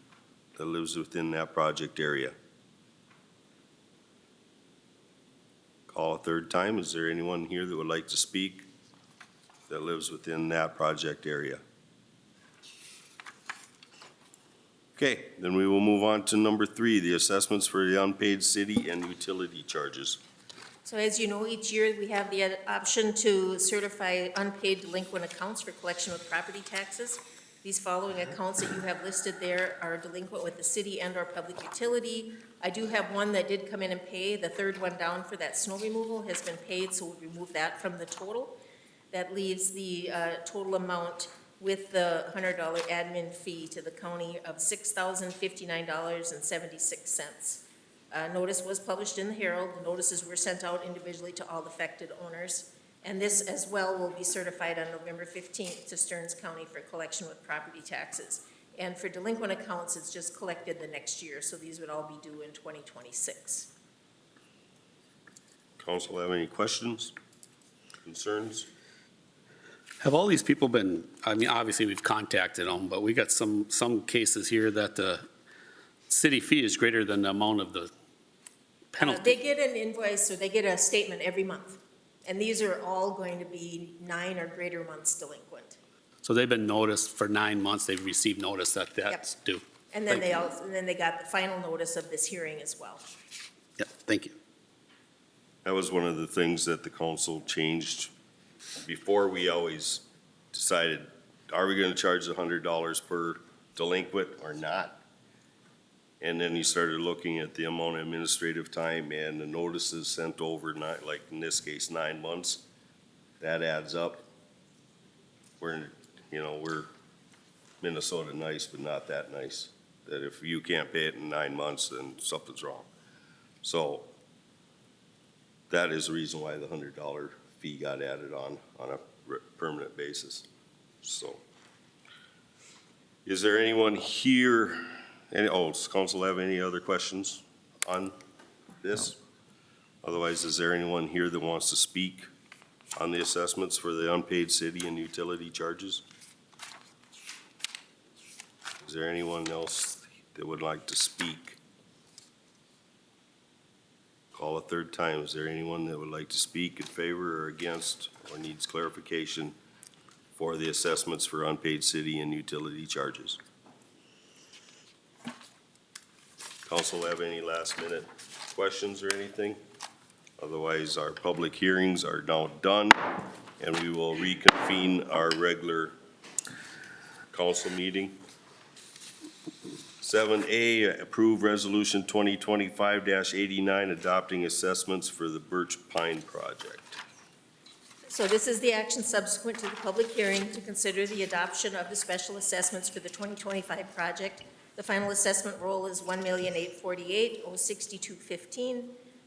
Speaker 1: that lives within that project area? Call a third time. Is there anyone here that would like to speak that lives within that project area? Okay, then we will move on to number 3, the assessments for the unpaid city and utility charges.
Speaker 4: So as you know, each year we have the option to certify unpaid delinquent accounts for collection of property taxes. These following accounts that you have listed there are delinquent with the city and or public utility. I do have one that did come in and pay. The third one down for that snow removal has been paid, so we'll remove that from the total. That leaves the total amount with the $100 admin fee to the county of $6,059.76. Notice was published in the Herald. The notices were sent out individually to all affected owners. And this as well will be certified on November 15th to Stearns County for collection with property taxes. And for delinquent accounts, it's just collected the next year, so these would all be due in 2026.
Speaker 1: Council have any questions, concerns?
Speaker 14: Have all these people been, I mean, obviously we've contacted them, but we got some cases here that the city fee is greater than the amount of the penalty.
Speaker 4: They get an invoice or they get a statement every month. And these are all going to be 9 or greater months delinquent.
Speaker 14: So they've been noticed for 9 months, they've received notice that that's due.
Speaker 4: And then
Speaker 14: Thank
Speaker 4: they got the final notice of this hearing as well.
Speaker 14: Yep, thank you.
Speaker 1: That was one of the things that the council changed. Before, we always decided, are we gonna charge $100 per delinquent or not? And then you started looking at the amount of administrative time and the notices sent over, not, like in this case, 9 months. That adds up. We're Minnesota nice, but not that nice. That if you can't pay it in 9 months, then something's wrong. So that is the reason why the $100 fee got added on a permanent basis. So, Is there anyone here, does council have any other questions on this? Otherwise, is there anyone here that wants to speak on the assessments for the unpaid city and utility charges? Is there anyone else that would like to speak? Call a third time. Is there anyone that would like to speak in favor or against or needs clarification for the assessments for unpaid city and utility charges? Council have any last minute questions or anything? Otherwise, our public hearings are now done and we will reconvene our regular council meeting. 7A, approve resolution 2025-89 adopting assessments for the Birch Pine project.
Speaker 4: So this is the action subsequent to the public hearing to consider the adoption of the special assessments for the 2025 project. The final assessment roll is $1,848,062.15.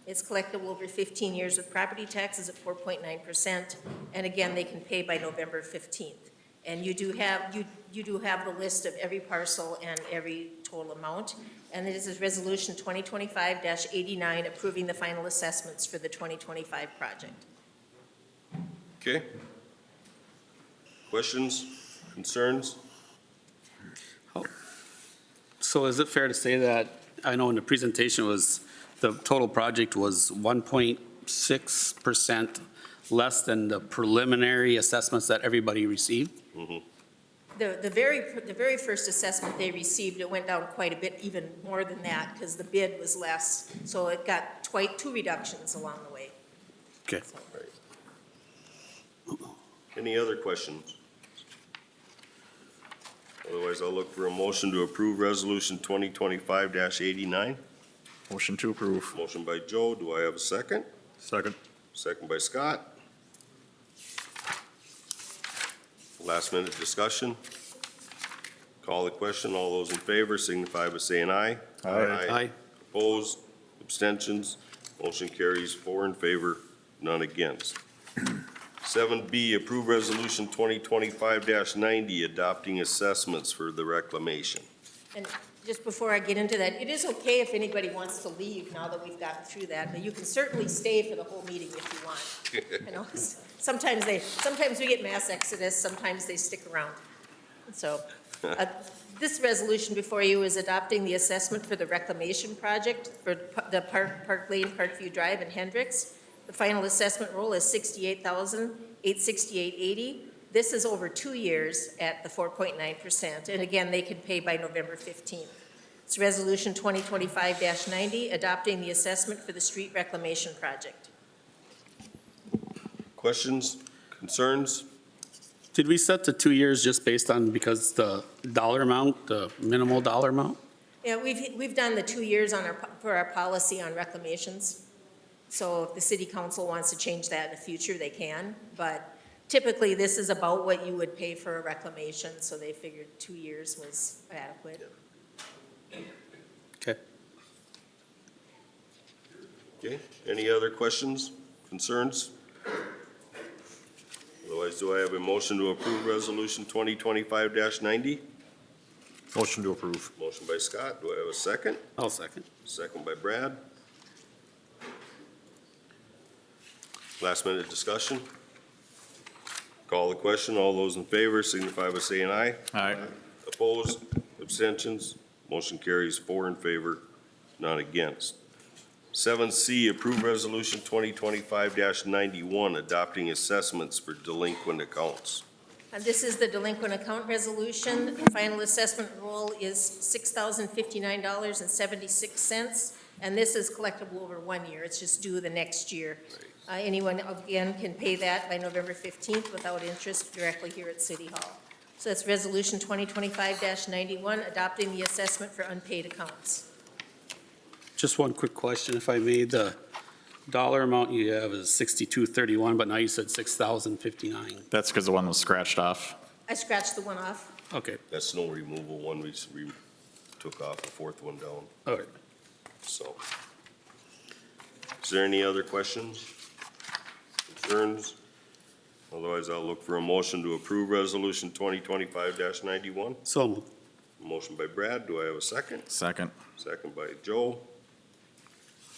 Speaker 4: It's collectible over 15 years with property taxes at 4.9%. And again, they can pay by November 15th. And you do have the list of every parcel and every total amount. And this is resolution 2025-89 approving the final assessments for the 2025 project.
Speaker 1: Okay. Questions, concerns?
Speaker 14: So is it fair to say that, I know in the presentation was, the total project was 1.6% less than the preliminary assessments that everybody received?
Speaker 1: Mm-hmm.
Speaker 4: The very first assessment they received, it went down quite a bit, even more than that, because the bid was less. So it got two reductions along the way.
Speaker 14: Okay.
Speaker 1: Any other questions? Otherwise, I'll look for a motion to approve resolution 2025-89.
Speaker 2: Motion to approve.
Speaker 1: Motion by Joe. Do I have a second?
Speaker 2: Second.
Speaker 1: Second by Scott. Last minute discussion. Call the question. All those in favor signify by saying aye.
Speaker 14: Aye.
Speaker 1: Opposed? Abstentions? Motion carries 4 in favor, none against. 7B, approve resolution 2025-90 adopting assessments for the reclamation.
Speaker 4: And just before I get into that, it is okay if anybody wants to leave now that we've gotten through that, but you can certainly stay for the whole meeting if you want. You know, sometimes we get mass exodus, sometimes they stick around. So, this resolution before you is adopting the assessment for the reclamation project for the Park Lane, Parkview Drive, and Hendricks. The final assessment roll is $68,868.80. This is over 2 years at the 4.9%. And again, they can pay by November 15th. It's resolution 2025-90, adopting the assessment for the street reclamation project.
Speaker 1: Questions, concerns?
Speaker 14: Did we set the 2 years just based on, because the dollar amount, the minimal dollar amount?
Speaker 4: Yeah, we've done the 2 years for our policy on reclamations. So if the city council wants to change that in the future, they can. But typically, this is about what you would pay for a reclamation, so they figured 2 years was adequate.
Speaker 14: Okay.
Speaker 1: Okay, any other questions, concerns? Otherwise, do I have a motion to approve resolution 2025-90?
Speaker 2: Motion to approve.
Speaker 1: Motion by Scott. Do I have a second?
Speaker 14: I'll second.
Speaker 1: Second by Brad. Last minute discussion. Call the question. All those in favor signify by saying aye.
Speaker 2: Aye.
Speaker 1: Opposed? Abstentions? Motion carries 4 in favor, none against. 7C, approve resolution 2025-91, adopting assessments for delinquent accounts.
Speaker 4: And this is the delinquent account resolution. The final assessment roll is $6,059.76, and this is collectible over 1 year. It's just due the next year. Anyone, again, can pay that by November 15th without interest directly here at City Hall. So that's resolution 2025-91, adopting the assessment for unpaid accounts.
Speaker 14: Just one quick question, if I may. The dollar amount you have is 6231, but now you said 6,059.
Speaker 2: That's because the one was scratched off.
Speaker 4: I scratched the one off.
Speaker 14: Okay,
Speaker 1: That's snow removal one we took off, the 4th one down,
Speaker 14: all right.
Speaker 1: so. Is there any other questions, concerns? Otherwise, I'll look for a motion to approve resolution 2025-91.
Speaker 14: So moved.
Speaker 1: Motion by Brad, do I have a second?
Speaker 2: Second.
Speaker 1: Second by Joe.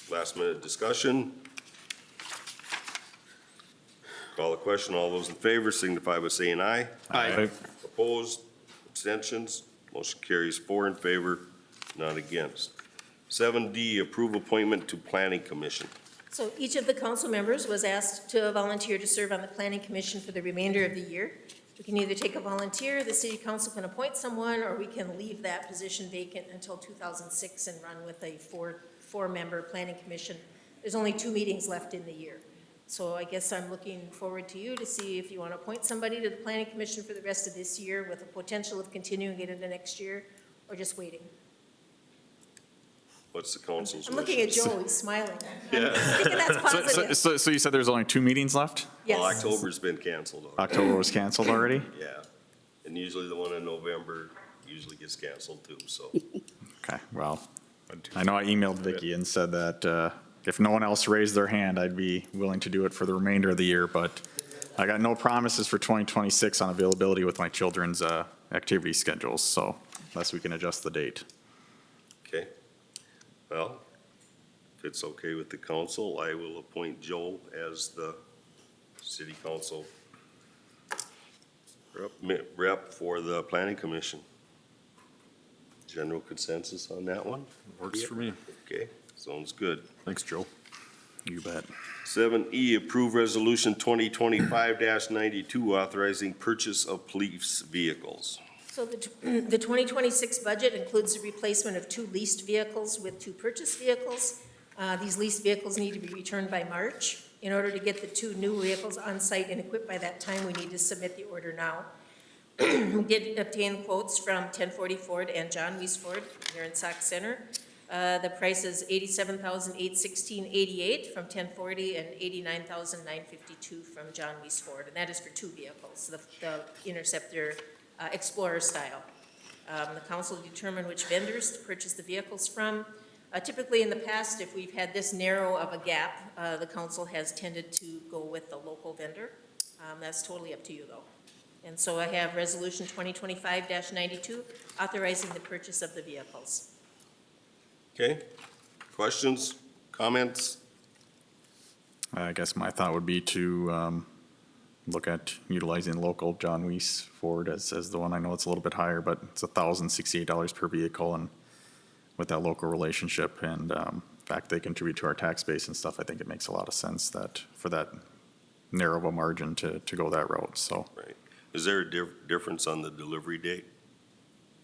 Speaker 1: Last minute discussion. Call the question, all those in favor signify by saying aye.
Speaker 2: Aye.
Speaker 1: Opposed, abstentions, motion carries 4 in favor, none against. 7D, approve appointment to Planning Commission.
Speaker 4: So each of the council members was asked to volunteer to serve on the planning commission for the remainder of the year. We can either take a volunteer, the city council can appoint someone, or we can leave that position vacant until 2006 and run with a four-member planning commission. There's only 2 meetings left in the year. So I guess I'm looking forward to you to see if you want to appoint somebody to the planning commission for the rest of this year with the potential of continuing it into next year, or just waiting.
Speaker 1: What's the council's
Speaker 4: I'm looking at
Speaker 1: wishes?
Speaker 4: Joe, he's smiling.
Speaker 1: Yeah.
Speaker 4: I'm thinking that's positive.
Speaker 2: So you said there's only 2 meetings left?
Speaker 1: Well,
Speaker 4: Yes.
Speaker 1: October's been canceled already.
Speaker 2: October was canceled already?
Speaker 1: Yeah, and usually the one in November usually gets canceled too, so.
Speaker 2: Okay, well, I know I emailed Vicky and said that if no one else raised their hand, I'd be willing to do it for the remainder of the year, but I got no promises for 2026 on availability with my children's activity schedules, so unless we can adjust the date.
Speaker 1: Okay, well, if it's okay with the council, I will appoint Joe as the city council rep for the planning commission. General consensus on that one?
Speaker 2: Works for me.
Speaker 1: Okay, sounds good.
Speaker 2: Thanks, Joe. You bet.
Speaker 1: 7E, approve resolution 2025-92 authorizing purchase of police vehicles.
Speaker 4: So the 2026 budget includes the replacement of 2 leased vehicles with 2 purchased vehicles. These leased vehicles need to be returned by March. In order to get the 2 new vehicles on site and equipped by that time, we need to submit the order now. We did obtain quotes from 1040 Ford and John Weiss Ford here in Sauk Center. The price is $87,816.88 from 1040 and $89,952 from John Weiss Ford, and that is for 2 vehicles, the Interceptor Explorer style. The council determined which vendors to purchase the vehicles from. Typically in the past, if we've had this narrow of a gap, the council has tended to go with the local vendor. That's totally up to you though. And so I have resolution 2025-92 authorizing the purchase of the vehicles.
Speaker 1: Okay, questions, comments?
Speaker 2: I guess my thought would be to look at utilizing local John Weiss Ford as the one. I know it's a little bit higher, but it's $1,068 per vehicle, and with that local relationship and the fact they contribute to our tax base and stuff, I think it makes a lot of sense that for that narrow of a margin to go that route, so.
Speaker 1: Right. Is there a difference on the delivery date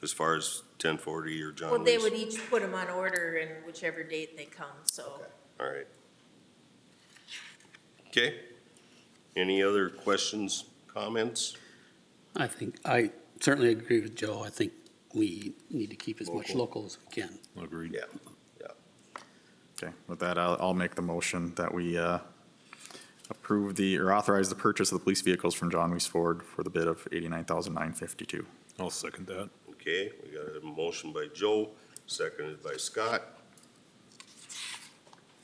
Speaker 1: as far as 1040 or John Weiss?
Speaker 4: Well, they would each put them on order in whichever date they come, so.
Speaker 1: All right. Okay. Any other questions, comments?
Speaker 14: I think, I certainly agree with Joe. I think we need to keep as much local as we can.
Speaker 2: Agreed.
Speaker 1: Yeah.
Speaker 2: Okay, with that, I'll make the motion that we approve or authorize the purchase of the police vehicles from John Weiss Ford for the bid of $89,952.
Speaker 15: I'll second that.
Speaker 1: Okay, we got a motion by Joe, seconded by Scott.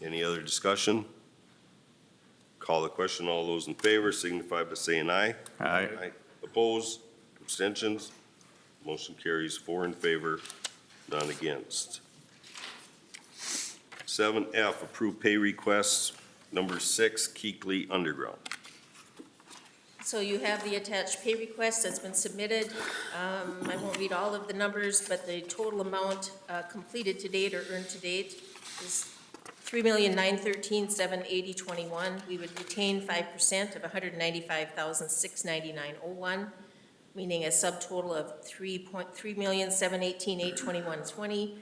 Speaker 1: Any other discussion? Call the question. All those in favor signify by saying aye.
Speaker 2: Aye.
Speaker 1: Opposed? Abstentions? Motion carries 4 in favor, none against. 7F, approve pay requests, number 6, Keekly Underground.
Speaker 4: So you have the attached pay request that's been submitted. I won't read all of the numbers, but the total amount completed to date or earned to date is $3,913,780.21. We would retain 5% of $195,699.01, meaning a subtotal of $3,718,821.20.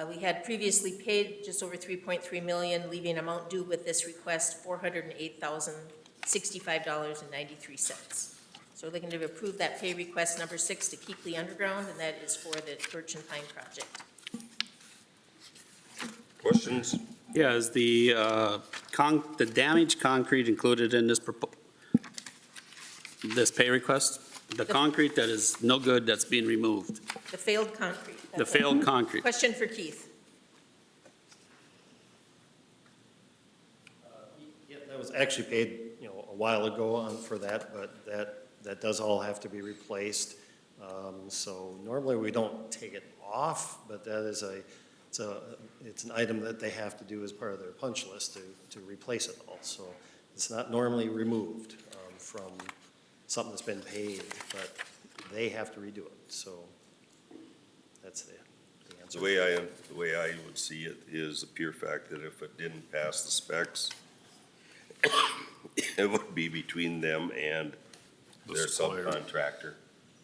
Speaker 4: We had previously paid just over $3.3 million, leaving amount due with this request $408,065.93. So we're looking to approve that pay request number 6 to Keekly Underground, and that is for the Birch and Pine project.
Speaker 1: Questions?
Speaker 14: Yeah, is the damaged concrete included in this pay request? The concrete that is no good that's being removed?
Speaker 4: The failed concrete.
Speaker 14: The failed concrete?
Speaker 4: Question for Keith.
Speaker 3: Yeah, that was actually paid, a while ago for that, but that does all have to be replaced. So normally we don't take it off, but that is it's an item that they have to do as part of their punch list to replace it all. So it's not normally removed from something that's been paid, but they have to redo it. So that's the answer.
Speaker 1: The way I would see it is the pure fact that if it didn't pass the specs, it would be between them and their subcontractor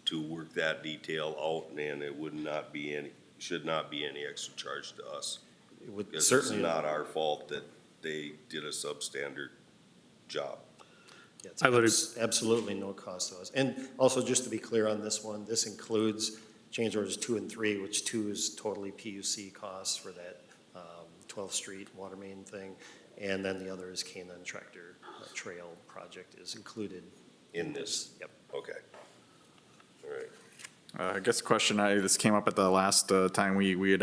Speaker 1: to work that detail out, and it should not be any extra charge to us.
Speaker 3: It would
Speaker 1: Because
Speaker 3: certainly
Speaker 1: it's not our fault that they did a substandard job.
Speaker 3: Yeah, it's
Speaker 14: I would-
Speaker 3: absolutely no cost to us. And also, just to be clear on this one, this includes change orders 2 and 3, which 2 is totally PUC costs for that 12th Street water main thing. And then the other is Canaan Tractor Trail project is included.
Speaker 1: In this?
Speaker 3: Yep.
Speaker 1: Okay. All right.
Speaker 2: I guess the question, this came up at the last time we had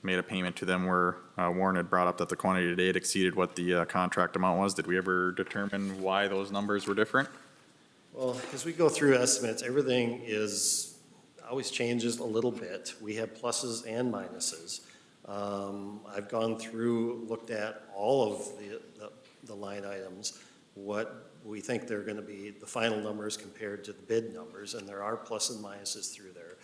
Speaker 2: made a payment to them where Warren had brought up that the quantity today had exceeded what the contract amount was. Did we ever determine why those numbers were different?
Speaker 3: Well, as we go through estimates, everything always changes a little bit. We have pluses and minuses. I've gone through, looked at all of the line items, what we think they're going to be, the final numbers compared to the bid numbers, and there are plus and minuses through there.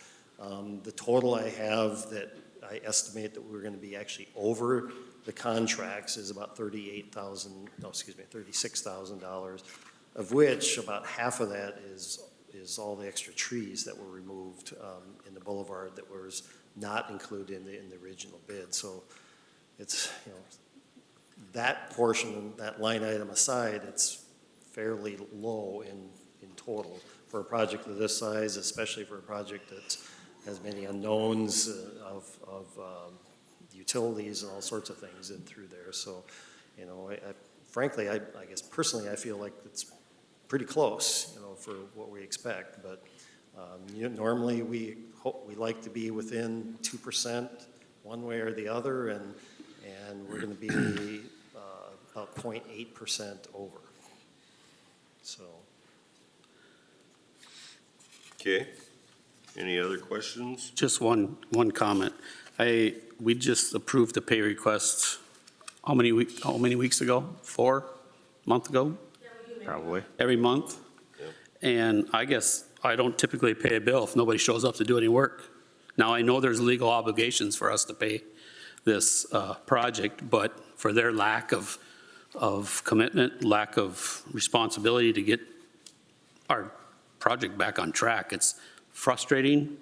Speaker 3: The total I have that I estimate that we're going to be actually over the contracts is about $36,000, of which about half of that is all the extra trees that were removed in the boulevard that was not included in the original bid. So it's, that portion, that line item aside, it's fairly low in total for a project of this size, especially for a project that has many unknowns of utilities and all sorts of things in through there. So, frankly, I guess personally, I feel like it's pretty close, for what we expect. But normally we like to be within 2% one way or the other, and we're going to be about 0.8% over. So.
Speaker 1: Okay. Any other questions?
Speaker 14: Just one comment. We just approved the pay request, how many weeks ago? 4 months ago?
Speaker 2: Probably.
Speaker 14: Every month?
Speaker 1: Yep.
Speaker 14: And I guess I don't typically pay a bill if nobody shows up to do any work. Now, I know there's legal obligations for us to pay this project, but for their lack of commitment, lack of responsibility to get our project back on track, it's frustrating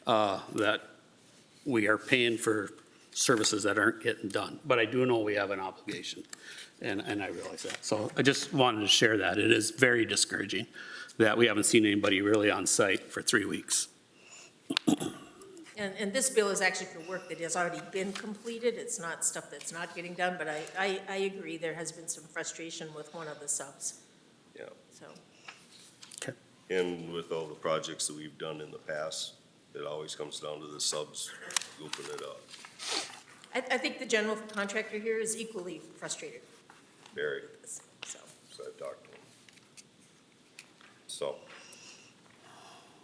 Speaker 14: that we are paying for services that aren't getting done. But I do know we have an obligation, and I realize that. So I just wanted to share that. It is very discouraging that we haven't seen anybody really on site for 3 weeks.
Speaker 4: And this bill is actually for work that has already been completed. It's not stuff that's not getting done, but I agree, there has been some frustration with one of the subs.
Speaker 1: Yeah.
Speaker 4: So,
Speaker 1: And with all the projects that we've done in the past, it always comes down to the subs goofing it up.
Speaker 4: I think the general contractor here is equally frustrated.
Speaker 1: Very.
Speaker 4: So,
Speaker 1: So I've talked to him. So.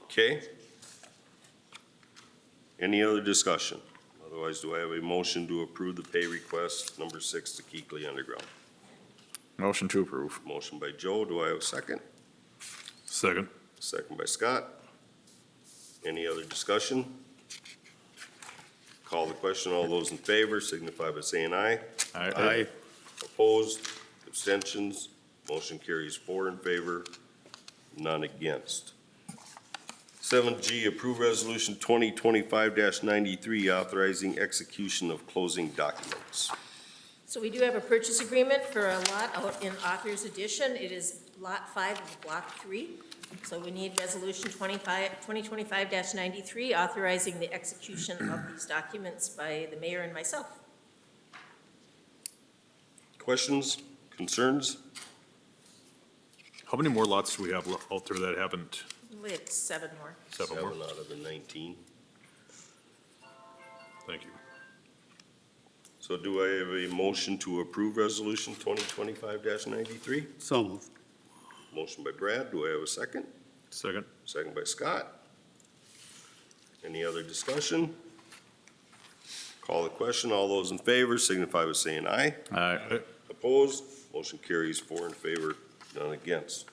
Speaker 1: Okay. Any other discussion? Otherwise, do I have a motion to approve the pay request number 6 to Keekly Underground?
Speaker 2: Motion to approve.
Speaker 1: Motion by Joe. Do I have a second?
Speaker 2: Second.
Speaker 1: Second by Scott. Any other discussion? Call the question. All those in favor signify by saying aye.
Speaker 2: Aye.
Speaker 1: Opposed, abstentions, motion carries 4 in favor, none against. 7G, approve resolution 2025-93, authorizing execution of closing documents.
Speaker 4: so we do have a purchase agreement for a lot out in Author's Edition. It is Lot 5 of Block 3. So we need resolution 2025-93, authorizing the execution of these documents by the mayor and myself.
Speaker 1: Questions, concerns?
Speaker 15: How many more lots do we have out there that haven't?
Speaker 4: We have 7 more.
Speaker 15: Seven more.
Speaker 1: 7 out of the 19.
Speaker 15: Thank you.
Speaker 1: So do I have a motion to approve resolution 2025-93?
Speaker 14: So moved.
Speaker 1: Motion by Brad, do I have a second?
Speaker 15: Second.
Speaker 1: Second by Scott. Any other discussion? Call the question. All those in favor signify by saying aye.
Speaker 2: Aye.
Speaker 1: Opposed? Motion carries 4 in favor, none against.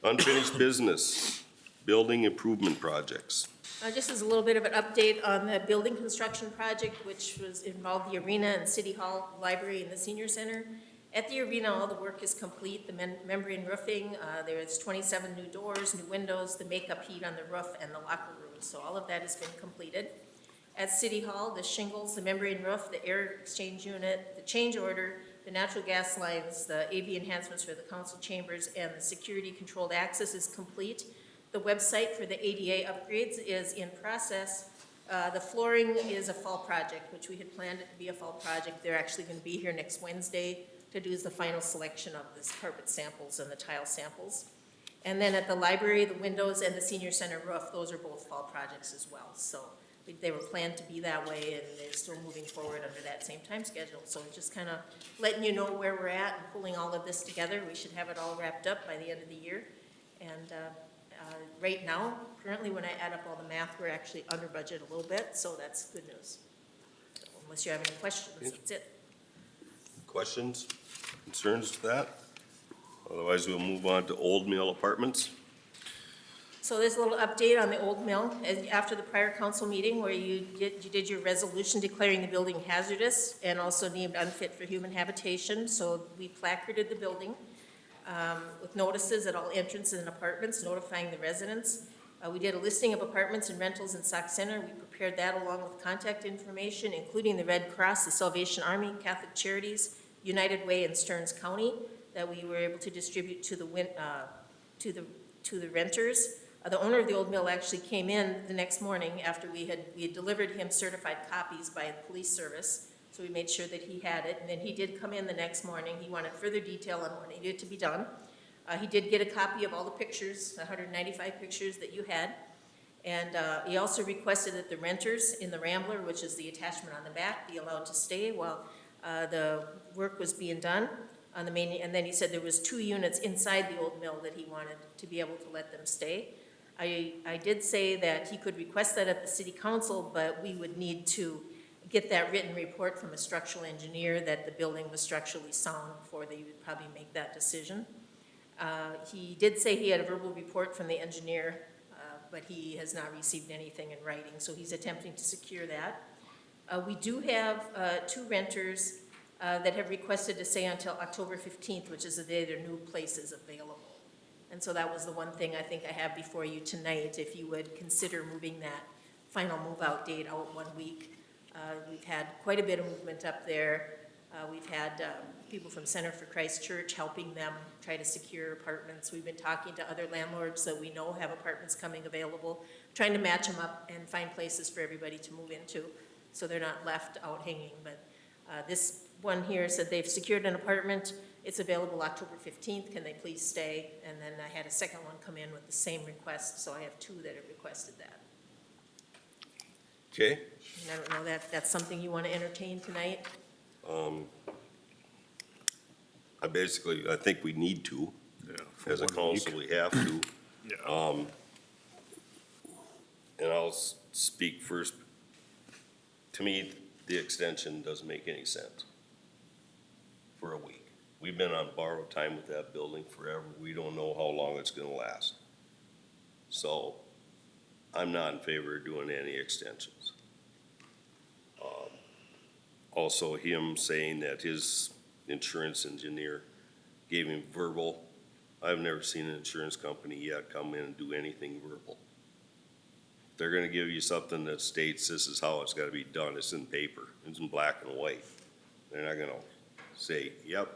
Speaker 1: Unfinished business, building improvement projects.
Speaker 4: Just as a little bit of an update on the building construction project, which involved the arena and city hall, library, and the senior center. At the arena, all the work is complete, the membrane roofing, there is 27 new doors, new windows, the makeup heat on the roof, and the locker rooms, so all of that has been completed. At City Hall, the shingles, the membrane roof, the air exchange unit, the change order, the natural gas lines, the AV enhancements for the council chambers, and the security controlled access is complete. The website for the ADA upgrades is in process. The flooring is a fall project, which we had planned it to be a fall project. They're actually going to be here next Wednesday to do the final selection of the carpet samples and the tile samples. And then at the library, the windows and the senior center roof, those are both fall projects as well. So they were planned to be that way, and they're still moving forward under that same time schedule. So just kind of letting you know where we're at and pulling all of this together. We should have it all wrapped up by the end of the year. And right now, currently, when I add up all the math, we're actually under budget a little bit, so that's good news. So unless you have any questions, that's it.
Speaker 1: Questions, concerns with that? Otherwise, we'll move on to Old Mill Apartments.
Speaker 4: So there's a little update on the old mill. After the prior council meeting where you did your resolution declaring the building hazardous and also deemed unfit for human habitation, so we placarded the building with notices at all entrances and apartments, notifying the residents. We did a listing of apartments and rentals in Sauk Center. We prepared that along with contact information, including the Red Cross, the Salvation Army, Catholic Charities, United Way, and Stearns County, that we were able to distribute to the renters. The owner of the old mill actually came in the next morning after we had delivered him certified copies by the police service. So we made sure that he had it. And then he did come in the next morning. He wanted further detail on what needed to be done. He did get a copy of all the pictures, the 195 pictures that you had. And he also requested that the renters in the Rambler, which is the attachment on the back, be allowed to stay while the work was being done on the main. And then he said there was 2 units inside the old mill that he wanted to be able to let them stay. I did say that he could request that at the city council, but we would need to get that written report from a structural engineer that the building was structurally sound before they would probably make that decision. He did say he had a verbal report from the engineer, but he has not received anything in writing, so he's attempting to secure that. We do have 2 renters that have requested to stay until October 15th, which is the day their new place is available. And so that was the one thing I think I have before you tonight, if you would consider moving that final move-out date out 1 week. We've had quite a bit of movement up there. We've had people from Center for Christ Church helping them try to secure apartments. We've been talking to other landlords that we know have apartments coming available, trying to match them up and find places for everybody to move into so they're not left out hanging. But this one here said they've secured an apartment. It's available October 15th. Can they please stay? And then I had a second one come in with the same request, so I have 2 that have requested that.
Speaker 1: Okay.
Speaker 4: And I don't know if that's something you want to entertain tonight.
Speaker 1: I think we need to.
Speaker 15: Yeah,
Speaker 1: As a council, we have to.
Speaker 15: Yeah.
Speaker 1: And I'll speak first. To me, the extension doesn't make any sense for a week. We've been on borrowed time with that building forever. We don't know how long it's gonna last. So I'm not in favor of doing any extensions. Also, him saying that his insurance engineer gave him verbal. I've never seen an insurance company yet come in and do anything verbal. They're gonna give you something that states this is how it's gotta be done. It's in paper. It's in black and white. They're not gonna say, yep,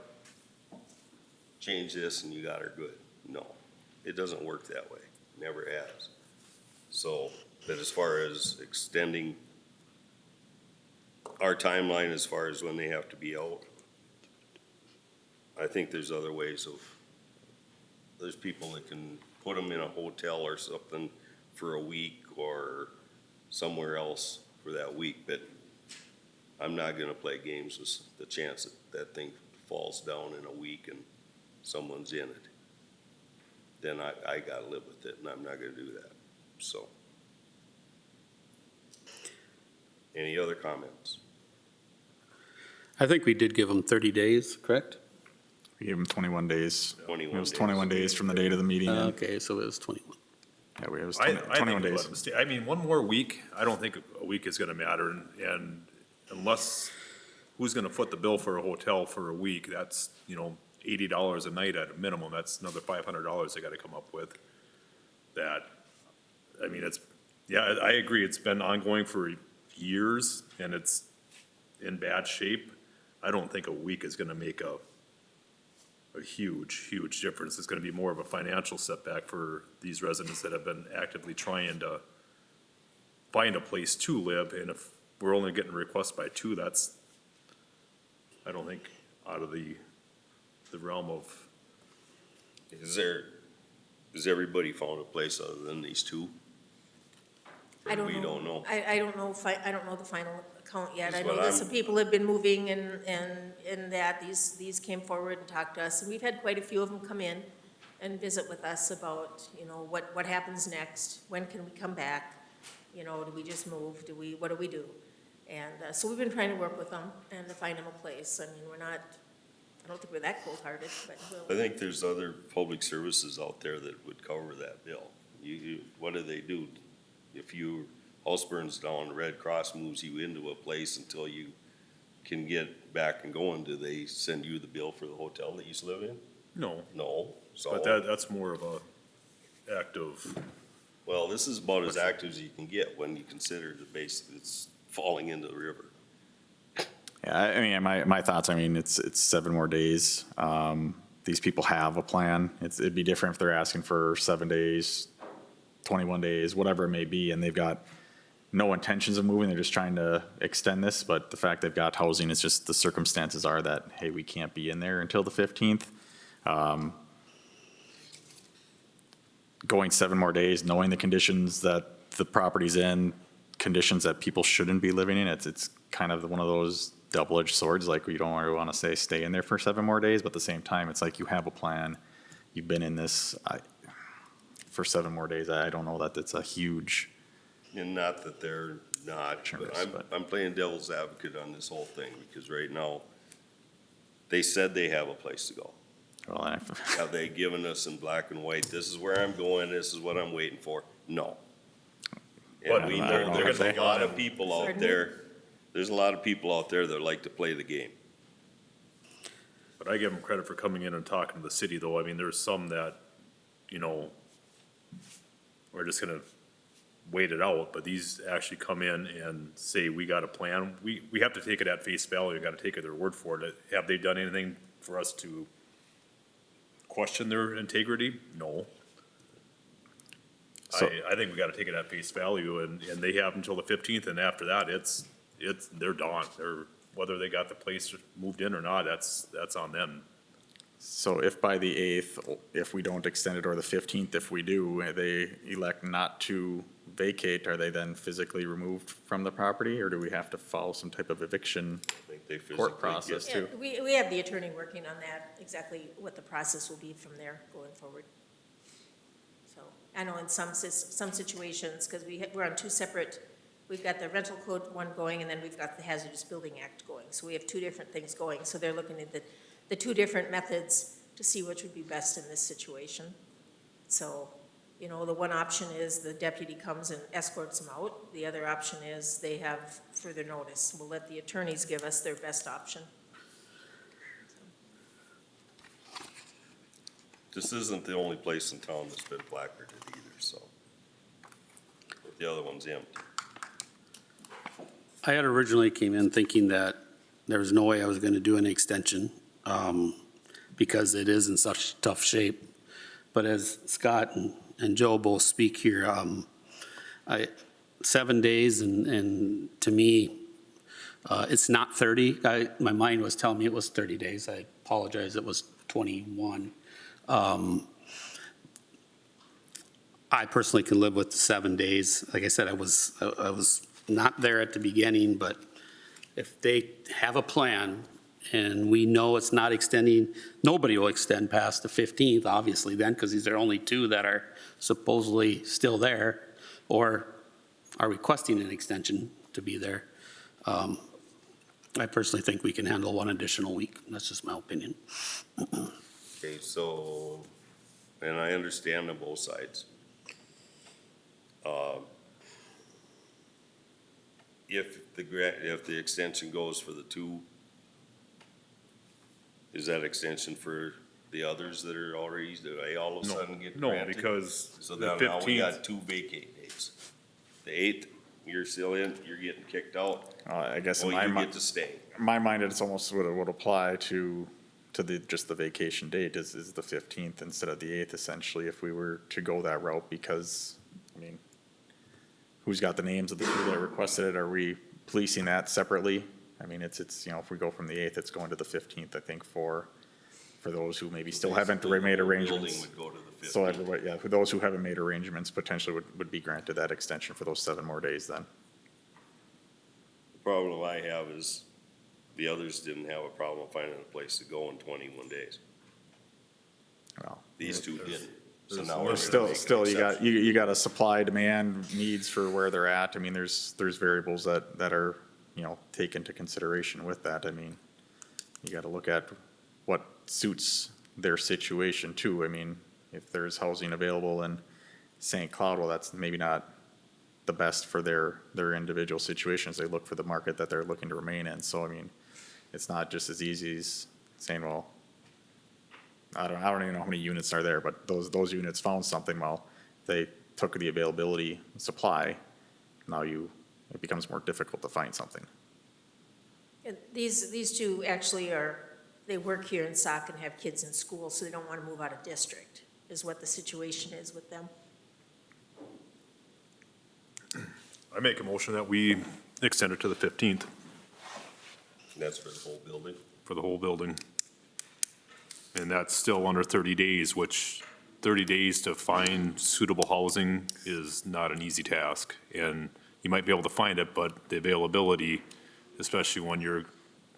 Speaker 1: change this and you got her good. No, it doesn't work that way. Never has. So, but as far as extending our timeline as far as when they have to be out, I think there's other ways of, there's people that can put them in a hotel or something for a week or somewhere else for that week, but I'm not gonna play games with the chance that that thing falls down in a week and someone's in it. Then I gotta live with it, and I'm not gonna do that, so. Any other comments?
Speaker 14: I think we did give them 30 days, correct?
Speaker 2: We gave them 21 days.
Speaker 1: 21
Speaker 2: It was
Speaker 1: days.
Speaker 2: 21 days from the date of the meeting. and-
Speaker 14: Okay, so it was 21.
Speaker 2: Yeah, it was
Speaker 15: I
Speaker 2: 21
Speaker 15: think
Speaker 2: days.
Speaker 15: I mean, one more week, I don't think a week is gonna matter, and unless, who's gonna foot the bill for a hotel for a week? That's, $80 a night at a minimum, that's another $500 they gotta come up with. That, I mean, yeah, I agree, it's been ongoing for years, and it's in bad shape. I don't think a week is gonna make a huge, huge difference. It's gonna be more of a financial setback for these residents that have been actively trying to find a place to live, and if we're only getting requests by 2, that's, I don't think, out of the realm of,
Speaker 1: Has everybody found a place other than these 2?
Speaker 4: I don't know.
Speaker 1: We don't know.
Speaker 4: I don't know if I don't know the final count yet.
Speaker 1: That's
Speaker 4: I know
Speaker 1: what
Speaker 4: that
Speaker 1: I'm-
Speaker 4: some people have been moving and that these came forward and talked to us. And we've had quite a few of them come in and visit with us about, what happens next? When can we come back? Do we just move? What do we do? And so we've been trying to work with them and to find them a place. I mean, I don't think we're that cold-hearted, but
Speaker 1: I think there's other public services out there that would cover that bill. What do they do? If your house burns down, the Red Cross moves you into a place until you can get back and going, do they send you the bill for the hotel that you live in?
Speaker 15: no,
Speaker 1: No, so.
Speaker 15: but that's more of a act of,
Speaker 1: Well, this is about as active as you can get when you consider the base that's falling into the river.
Speaker 2: Yeah, I mean, my thoughts, I mean, it's 7 more days. These people have a plan. It'd be different if they're asking for 7 days, 21 days, whatever it may be, and they've got no intentions of moving. They're just trying to extend this, but the fact they've got housing, it's just the circumstances are that, hey, we can't be in there until the 15th. Going 7 more days, knowing the conditions that the property's in, conditions that people shouldn't be living in, it's kind of one of those double-edged swords, like we don't really want to say stay in there for 7 more days, but at the same time, it's like you have a plan, you've been in this for 7 more days. I don't know that it's a huge.
Speaker 1: And not that they're not, but I'm playing devil's advocate on this whole thing, because right now, they said they have a place to go.
Speaker 2: Well,
Speaker 1: Have they given us in black and white, this is where I'm going, this is what I'm waiting for? No.
Speaker 15: But
Speaker 1: And we
Speaker 2: I don't
Speaker 1: know
Speaker 2: know
Speaker 1: there's
Speaker 2: if
Speaker 1: a lot of people out
Speaker 4: Pardon me?
Speaker 1: there, there's a lot of people out there that like to play the game.
Speaker 15: but I give them credit for coming in and talking to the city, though. I mean, there's some that, we're just gonna wait it out, but these actually come in and say, we got a plan. We have to take it at face value, we gotta take their word for it. Have they done anything for us to question their integrity? No.
Speaker 2: So-
Speaker 15: I think we gotta take it at face value, and they have until the 15th, and after that, they're done. Whether they got the place moved in or not, that's on them.
Speaker 2: So if by the 8th, if we don't extend it, or the 15th, if we do, they elect not to vacate, are they then physically removed from the property, or do we have to follow some type of eviction
Speaker 1: I think they physically
Speaker 2: court process
Speaker 1: get-
Speaker 2: too?
Speaker 4: yeah, we have the attorney working on that, exactly what the process will be from there going forward. So I know in some situations, because we're on 2 separate, we've got the rental code one going, and then we've got the Hazardous Building Act going. So we have 2 different things going. So they're looking at the 2 different methods to see which would be best in this situation. So, the one option is the deputy comes and escorts them out. The other option is they have further notice. We'll let the attorneys give us their best option.
Speaker 1: This isn't the only place in town that's been placarded either, so. But the other one's empty.
Speaker 14: I had originally came in thinking that there was no way I was going to do an extension because it is in such tough shape. But as Scott and Joe both speak here, 7 days, and to me, it's not 30. My mind was telling me it was 30 days. I apologize, it was 21. I personally can live with the 7 days. Like I said, I was not there at the beginning, but if they have a plan and we know it's not extending, nobody will extend past the 15th, obviously, then, because these are only 2 that are supposedly still there or are requesting an extension. to be there. I personally think we can handle one additional week. That's just my opinion.
Speaker 1: Okay, so, and I understand on both sides. If the extension goes for the 2, is that extension for the others that are already, do they all of a
Speaker 15: No,
Speaker 1: sudden get
Speaker 15: no,
Speaker 1: granted?
Speaker 15: because
Speaker 1: So
Speaker 15: the
Speaker 1: now we
Speaker 15: 15th
Speaker 1: got 2 vacate dates. The 8th, you're still in, you're getting kicked out,
Speaker 2: I guess
Speaker 1: or
Speaker 2: in my
Speaker 1: you
Speaker 2: mind,
Speaker 1: get to stay.
Speaker 2: my mind, it's almost would apply to just the vacation date is the 15th instead of the 8th, essentially, if we were to go that route, because, I mean, who's got the names of the people that requested it? Are we policing that separately? I mean, it's, if we go from the 8th, it's going to the 15th, I think, for those who maybe still haven't
Speaker 1: Basically, the
Speaker 2: made
Speaker 1: whole
Speaker 2: arrangements.
Speaker 1: building would go to the 15th.
Speaker 2: So everybody, yeah, for those who haven't made arrangements, potentially would be granted that extension for those 7 more days then.
Speaker 1: The problem I have is the others didn't have a problem finding a place to go in 21 days.
Speaker 2: Well,
Speaker 1: These 2 didn't. So
Speaker 15: there's-
Speaker 1: now we're
Speaker 2: There's
Speaker 1: gonna make an
Speaker 2: still, you got,
Speaker 1: exception.
Speaker 2: you got a supply, demand, needs for where they're at. I mean, there's variables that are, take into consideration with that. I mean, you gotta look at what suits their situation too. I mean, if there's housing available in St. Cloud, well, that's maybe not the best for their individual situations. They look for the market that they're looking to remain in. So, I mean, it's not just as easy as saying, well, I don't even know how many units are there, but those units found something. Well, they took the availability supply. Now it becomes more difficult to find something.
Speaker 4: And these 2 actually they work here in Sauk and have kids in school, so they don't want to move out of district, is what the situation is with them.
Speaker 15: I make a motion that we extend it to the 15th
Speaker 1: That's for the whole building.
Speaker 15: for the whole building. And that's still under 30 days, which 30 days to find suitable housing is not an easy task. And you might be able to find it, but the availability, especially when you're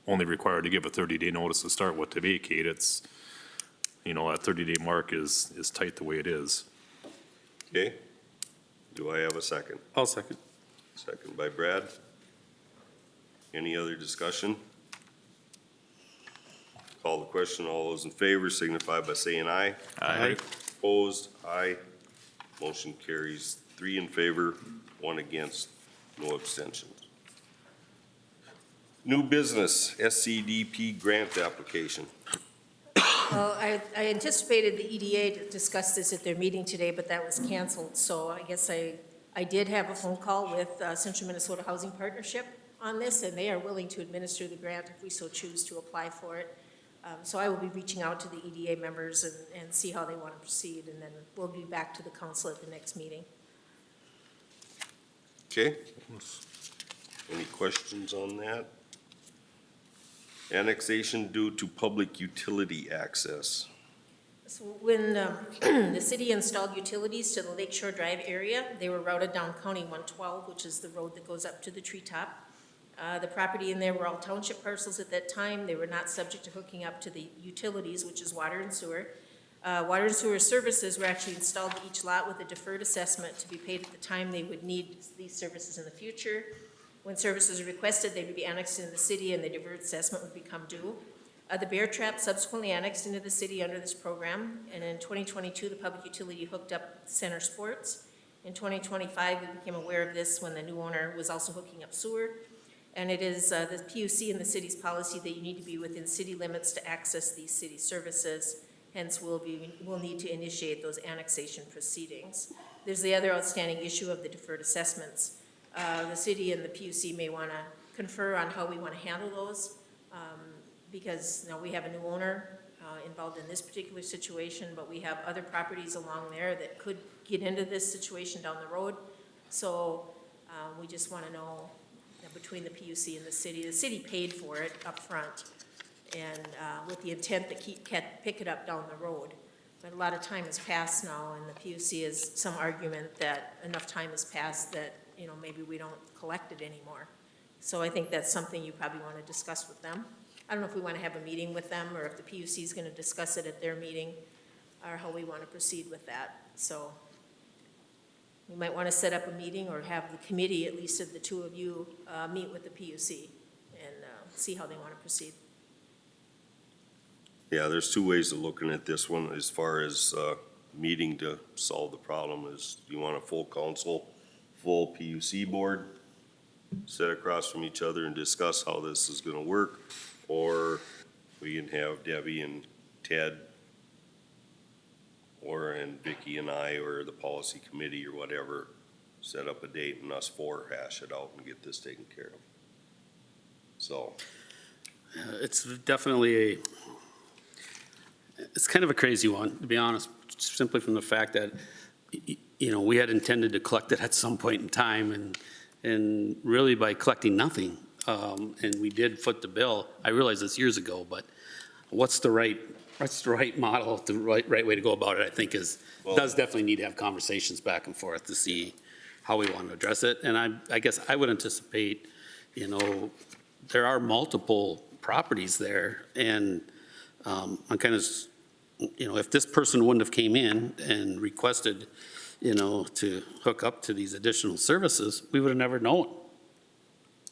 Speaker 15: only required to give a 30-day notice to start with to vacate, it's, that 30-day mark is tight the way it is.
Speaker 1: Okay? Do I have a second?
Speaker 14: I'll second.
Speaker 1: Second by Brad. Any other discussion? Call the question. All those in favor signify by saying aye.
Speaker 14: Aye.
Speaker 1: Opposed? Aye. Motion carries 3 in favor, 1 against, no abstentions. New business, SCDP grant application.
Speaker 4: Well, I anticipated the EDA to discuss this at their meeting today, but that was canceled. So I guess I did have a phone call with Central Minnesota Housing Partnership on this, and they are willing to administer the grant if we so choose to apply for it. So I will be reaching out to the EDA members and see how they want to proceed, and then we'll be back to the council at the next meeting.
Speaker 1: Okay? Any questions on that? Annexation due to public utility access.
Speaker 4: So when the city installed utilities to the Lakeshore Drive area, they were routed down County 112, which is the road that goes up to the treetop. The property in there were all township parcels at that time. They were not subject to hooking up to the utilities, which is water and sewer. Water and sewer services were actually installed to each lot with a deferred assessment to be paid at the time they would need these services in the future. When services are requested, they would be annexed into the city and the deferred assessment would become due. The Bear Trap subsequently annexed into the city under this program, and in 2022, the public utility hooked up Center Sports. In 2025, we became aware of this when the new owner was also hooking up sewer. And it is the PUC and the city's policy that you need to be within city limits to access these city services. Hence, we'll need to initiate those annexation proceedings. There's the other outstanding issue of the deferred assessments. The city and the PUC may want to confer on how we want to handle those, because now we have a new owner involved in this particular situation, but we have other properties along there that could get into this situation down the road. So we just want to know between the PUC and the city paid for it up front, and with the intent to pick it up down the road. But a lot of time has passed now, and the PUC has some argument that enough time has passed that, maybe we don't collect it anymore. So I think that's something you probably want to discuss with them. I don't know if we want to have a meeting with them, or if the PUC is going to discuss it at their meeting, or how we want to proceed with that. So we might want to set up a meeting or have the committee, at least of the two of you, meet with the PUC and see how they want to proceed.
Speaker 1: Yeah, there's two ways of looking at this one as far as meeting to solve the problem is you want a full council, full PUC board, sit across from each other and discuss how this is gonna work, or we can have Debbie and Ted and Vicky and I, or the policy committee or whatever, set up a date and us four hash it out and get this taken care of. So,
Speaker 14: It's definitely it's kind of a crazy one, to be honest, simply from the fact that, you know, we had intended to collect it at some point in time, and really by collecting nothing, and we did foot the bill. I realized this years ago, but what's the right model, the right way to go about it, I think does definitely need to have conversations back and forth to see how we want to address it. And I guess I would anticipate, you know, there are multiple properties there, and I'm kind of, you know, if this person wouldn't have came in and requested, you know, to hook up to these additional services, we would have never known,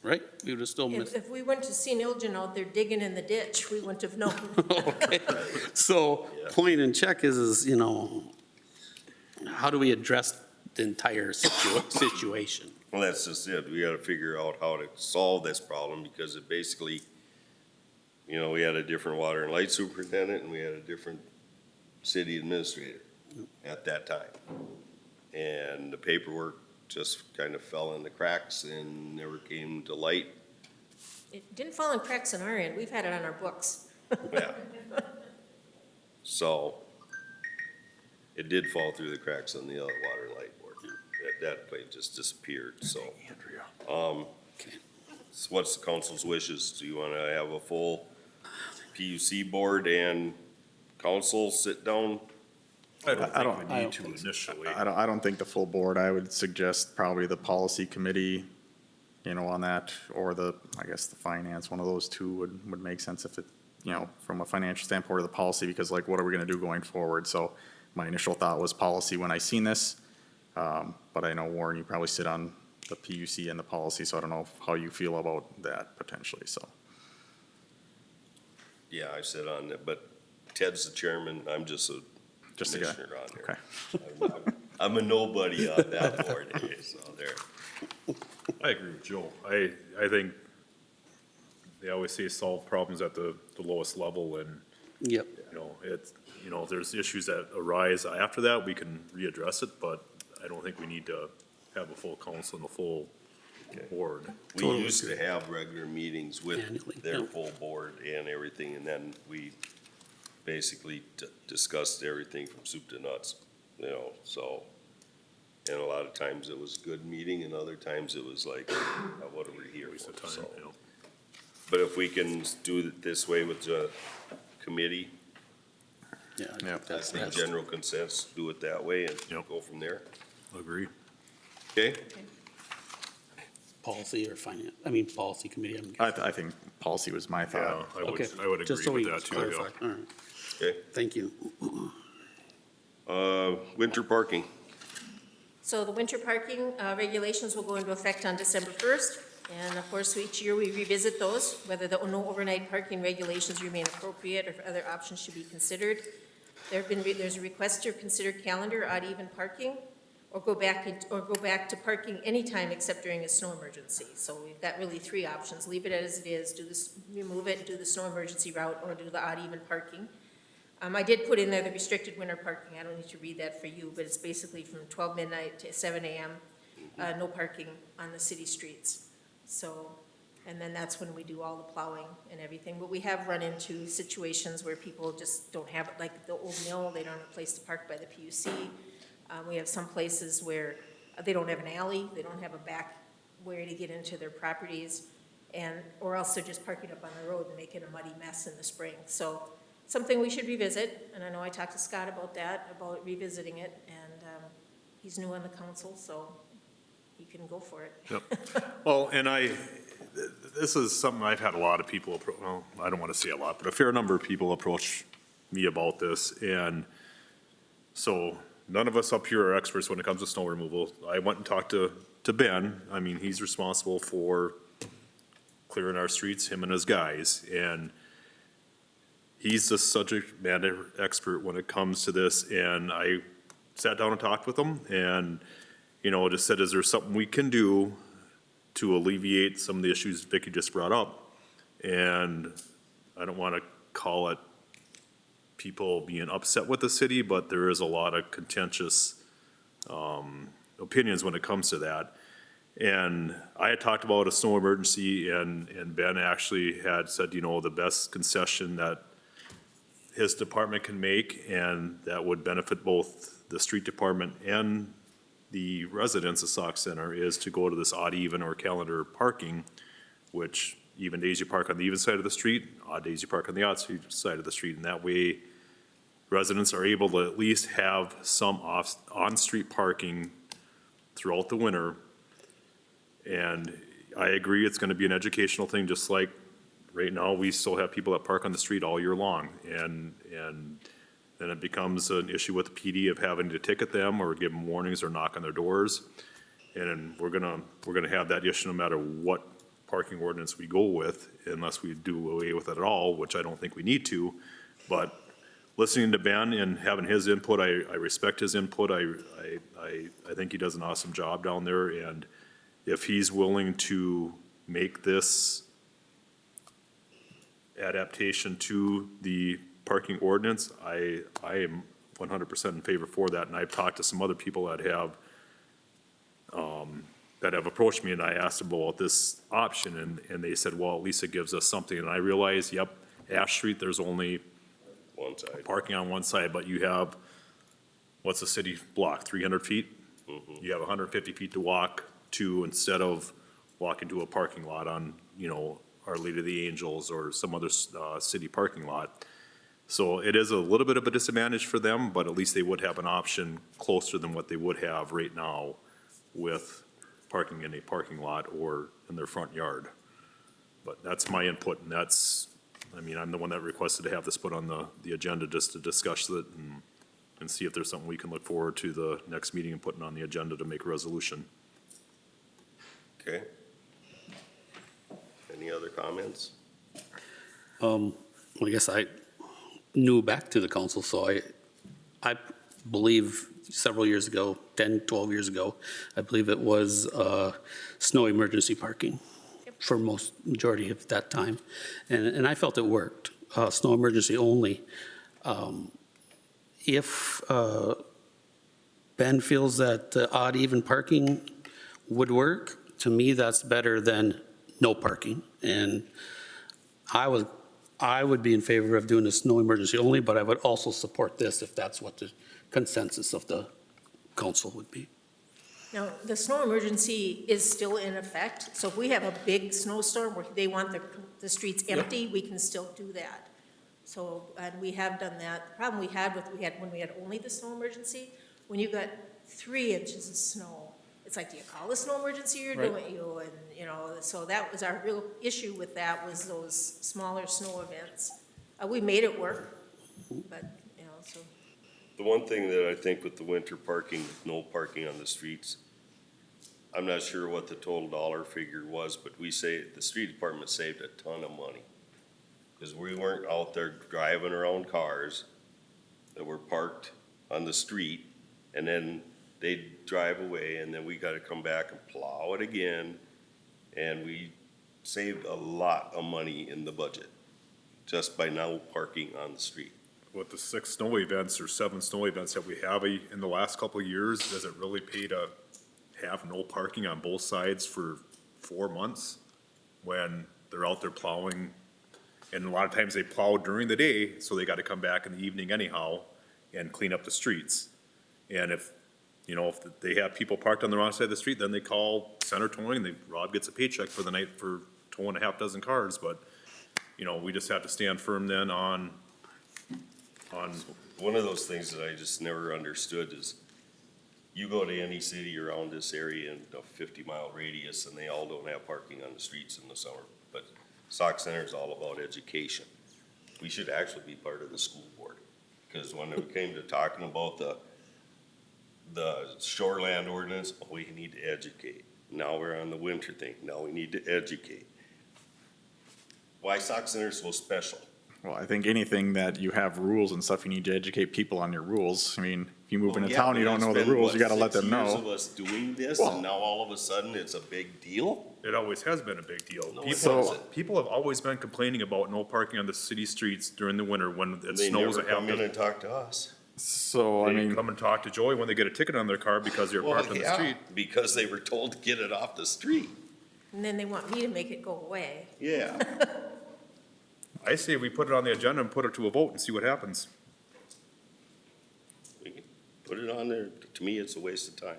Speaker 14: right? We would have still missed.
Speaker 4: If we went to see Ilgen out there digging in the ditch, we wouldn't have known.
Speaker 14: Okay. So point in check is, you know, how do we address the entire situation?
Speaker 1: well, that's just it. We gotta figure out how to solve this problem because it basically, you know, we had a different water and light superintendent and we had a different city administrator at that time. And the paperwork just kind of fell in the cracks and never came to light.
Speaker 4: It didn't fall in cracks on our end. We've had it on our books.
Speaker 1: Yeah. So it did fall through the cracks on the other water and light board. That plane just disappeared, so. So what's the council's wishes? Do you want to have a full PUC board and council sit down?
Speaker 15: I don't
Speaker 2: I
Speaker 15: think
Speaker 2: don't-
Speaker 15: we need to initially.
Speaker 2: I don't think the full board, I would suggest probably the policy committee, you know, on that, or I guess the finance, one of those two would make sense if it, you know, from a financial standpoint or the policy, because like, what are we gonna do going forward? So my initial thought was policy when I seen this, but I know Warren, you probably sit on the PUC and the policy, so I don't know how you feel about that potentially, so.
Speaker 1: Yeah, I sit on it, but Ted's the chairman. I'm just a
Speaker 2: Just a guy.
Speaker 1: commissioner on there. I'm a nobody on that board, so there.
Speaker 15: I agree with Joe. I think they always say solve problems at the lowest level and,
Speaker 14: Yep.
Speaker 15: you know, if there's issues that arise after that, we can readdress it, but I don't think we need to have a full council and a full board.
Speaker 1: We used to have regular meetings with
Speaker 14: Annually,
Speaker 1: their
Speaker 14: yeah.
Speaker 1: full board and everything, and then we basically discussed everything from soup to nuts, you know, so. And a lot of times it was a good meeting, and other times it was like, what are we here
Speaker 15: Waste of
Speaker 1: for?
Speaker 15: time,
Speaker 1: So,
Speaker 15: you know.
Speaker 1: but if we can do it this way with the committee,
Speaker 14: Yeah,
Speaker 2: Yeah.
Speaker 1: I
Speaker 14: that's
Speaker 1: think
Speaker 14: best.
Speaker 1: general consensus, do it that way and
Speaker 15: Yep.
Speaker 1: go from there.
Speaker 15: Agree.
Speaker 1: Okay?
Speaker 14: Policy or finance, policy committee, I'm
Speaker 2: I think policy was my
Speaker 15: Yeah,
Speaker 2: thought.
Speaker 14: Okay.
Speaker 15: I would
Speaker 14: Just
Speaker 15: agree
Speaker 14: so
Speaker 15: with
Speaker 14: we
Speaker 15: that too, yeah.
Speaker 14: clarify. All right,
Speaker 1: Okay.
Speaker 14: thank you.
Speaker 1: Winter parking.
Speaker 4: So the winter parking regulations will go into effect on December 1st. And of course, each year we revisit those, whether the no overnight parking regulations remain appropriate or if other options should be considered. There's a request to consider calendar odd even parking or go back to parking anytime except during a snow emergency. So we've got really three options. Leave it as it is, remove it, do the snow emergency route, or do the odd even parking. I did put in there the restricted winter parking. I don't need to read that for you, but it's basically from 12 midnight to 7 a.m., no parking on the city streets. So, and then that's when we do all the plowing and everything. But we have run into situations where people just don't have it, like the old mill, they don't have a place to park by the PUC. We have some places where they don't have an alley, they don't have a back way to get into their properties, or else they're just parking up on the road and making a muddy mess in the spring. So, something we should revisit, and I know I talked to Scott about that, about revisiting it, and he's new on the council, so he can go for it.
Speaker 15: Yep. Well, and this is something I've had a lot of people, well, I don't want to say a lot, but a fair number of people approach me about this. And so none of us up here are experts when it comes to snow removal. I went and talked to Ben. I mean, he's responsible for clearing our streets, him and his guys. And he's the subject matter expert when it comes to this. And I sat down and talked with him and, just said, is there something we can do to alleviate some of the issues Vicky just brought up? And I don't want to call it people being upset with the city, but there is a lot of contentious opinions when it comes to that. And I had talked about a snow emergency, and Ben actually had said, the best concession that his department can make, and that would benefit both the street department and the residents of Sauk Center, is to go to this odd, even, or calendar parking, which even days you park on the even side of the street, odd days you park on the odd side of the street, and that way residents are able to at least have some on-street parking throughout the winter. And I agree, it's gonna be an educational thing, just like right now, we still have people that park on the street all year long. And then it becomes an issue with the PD of having to ticket them or give them warnings or knock on their doors. And we're gonna have that issue no matter what parking ordinance we go with, unless we do away with it at all, which I don't think we need to. But listening to Ben and having his input, I respect his input. I think he does an awesome job down there. And if he's willing to make this adaptation to the parking ordinance, I am 100% in favor for that. And I've talked to some other people that have approached me, and I asked them about this option, and they said, well, at least it gives us something. And I realized, yep, Ash Street, there's only
Speaker 1: One side.
Speaker 15: parking on one side, but you have, what's the city block, 300 feet? You have 150 feet to walk to, instead of walking to a parking lot on, Our Lady of the Angels or some other city parking lot. So it is a little bit of a disadvantage for them, but at least they would have an option closer than what they would have right now with parking in a parking lot or in their front yard. But that's my input, and I'm the one that requested to have this put on the agenda just to discuss it and see if there's something we can look forward to the next meeting and putting on the agenda to make a resolution.
Speaker 1: Okay. Any other comments?
Speaker 14: Well, I guess I knew back to the council, so I believe several years ago, 10, 12 years ago, I believe it was snow emergency parking for majority of that time. And I felt it worked, snow emergency only. If Ben feels that odd even parking would work, to me, that's better than no parking. And I would be in favor of doing a snow emergency only, but I would also support this if that's what the consensus of the council would be.
Speaker 4: Now, the snow emergency is still in effect, so if we have a big snowstorm where they want the streets empty, we can still do that. So, and we have done that. The problem we had when we had only the snow emergency, when you got 3 inches of snow, it's like, do you call a snow emergency or don't you? And, so that was our real issue with that, was those smaller snow events. We made it work, but, so.
Speaker 1: The one thing that I think with the winter parking, no parking on the streets, I'm not sure what the total dollar figure was, but the street department saved a ton of money. Because we weren't out there driving around cars that were parked on the street, and then they'd drive away, and then we gotta come back and plow it again. And we saved a lot of money in the budget just by now parking on the street.
Speaker 15: With the 6 snow events or 7 snow events that we have in the last couple of years, does it really pay to have no parking on both sides for 4 months when they're out there plowing? And a lot of times they plow during the day, so they got to come back in the evening anyhow and clean up the streets. And if they have people parked on the wrong side of the street, then they call center towing, Rob gets a paycheck for the night for towing a half dozen cars. But, we just have to stand firm then on.
Speaker 1: One of those things that I just never understood is you go to any city around this area in a 50-mile radius, and they all don't have parking on the streets in the summer. But Sauk Center is all about education. We should actually be part of the school board, because when it came to talking about the shoreland ordinance, we need to educate. Now we're on the winter thing, now we need to educate. Why Sauk Center is so special?
Speaker 2: Well, I think anything that you have rules and stuff, you need to educate people on your rules. I mean, if you move
Speaker 1: Well,
Speaker 2: into
Speaker 1: yeah,
Speaker 2: town, you
Speaker 1: but
Speaker 2: don't
Speaker 1: it's
Speaker 2: know the
Speaker 1: been,
Speaker 2: rules,
Speaker 1: what,
Speaker 2: you gotta let
Speaker 1: 6
Speaker 2: them
Speaker 1: years of
Speaker 2: know.
Speaker 1: us doing this,
Speaker 2: Well-
Speaker 1: and now all of a sudden it's a big deal?
Speaker 15: It always has been a big deal.
Speaker 1: No, it
Speaker 15: People,
Speaker 1: hasn't.
Speaker 15: people have always been complaining about no parking on the city streets during the winter when it
Speaker 1: They
Speaker 15: snows
Speaker 1: never
Speaker 15: a half.
Speaker 1: come in and talk to us.
Speaker 2: So, I
Speaker 15: They
Speaker 2: mean,
Speaker 15: come and talk to Joey when they get a ticket on their car because they're
Speaker 1: Well,
Speaker 15: parked on the
Speaker 1: yeah,
Speaker 15: street.
Speaker 1: because they were told to get it off the street.
Speaker 4: And then they want me to make it go away.
Speaker 1: Yeah.
Speaker 15: I say we put it on the agenda and put it to a vote and see what happens.
Speaker 1: We can put it on there. To me, it's a waste of time.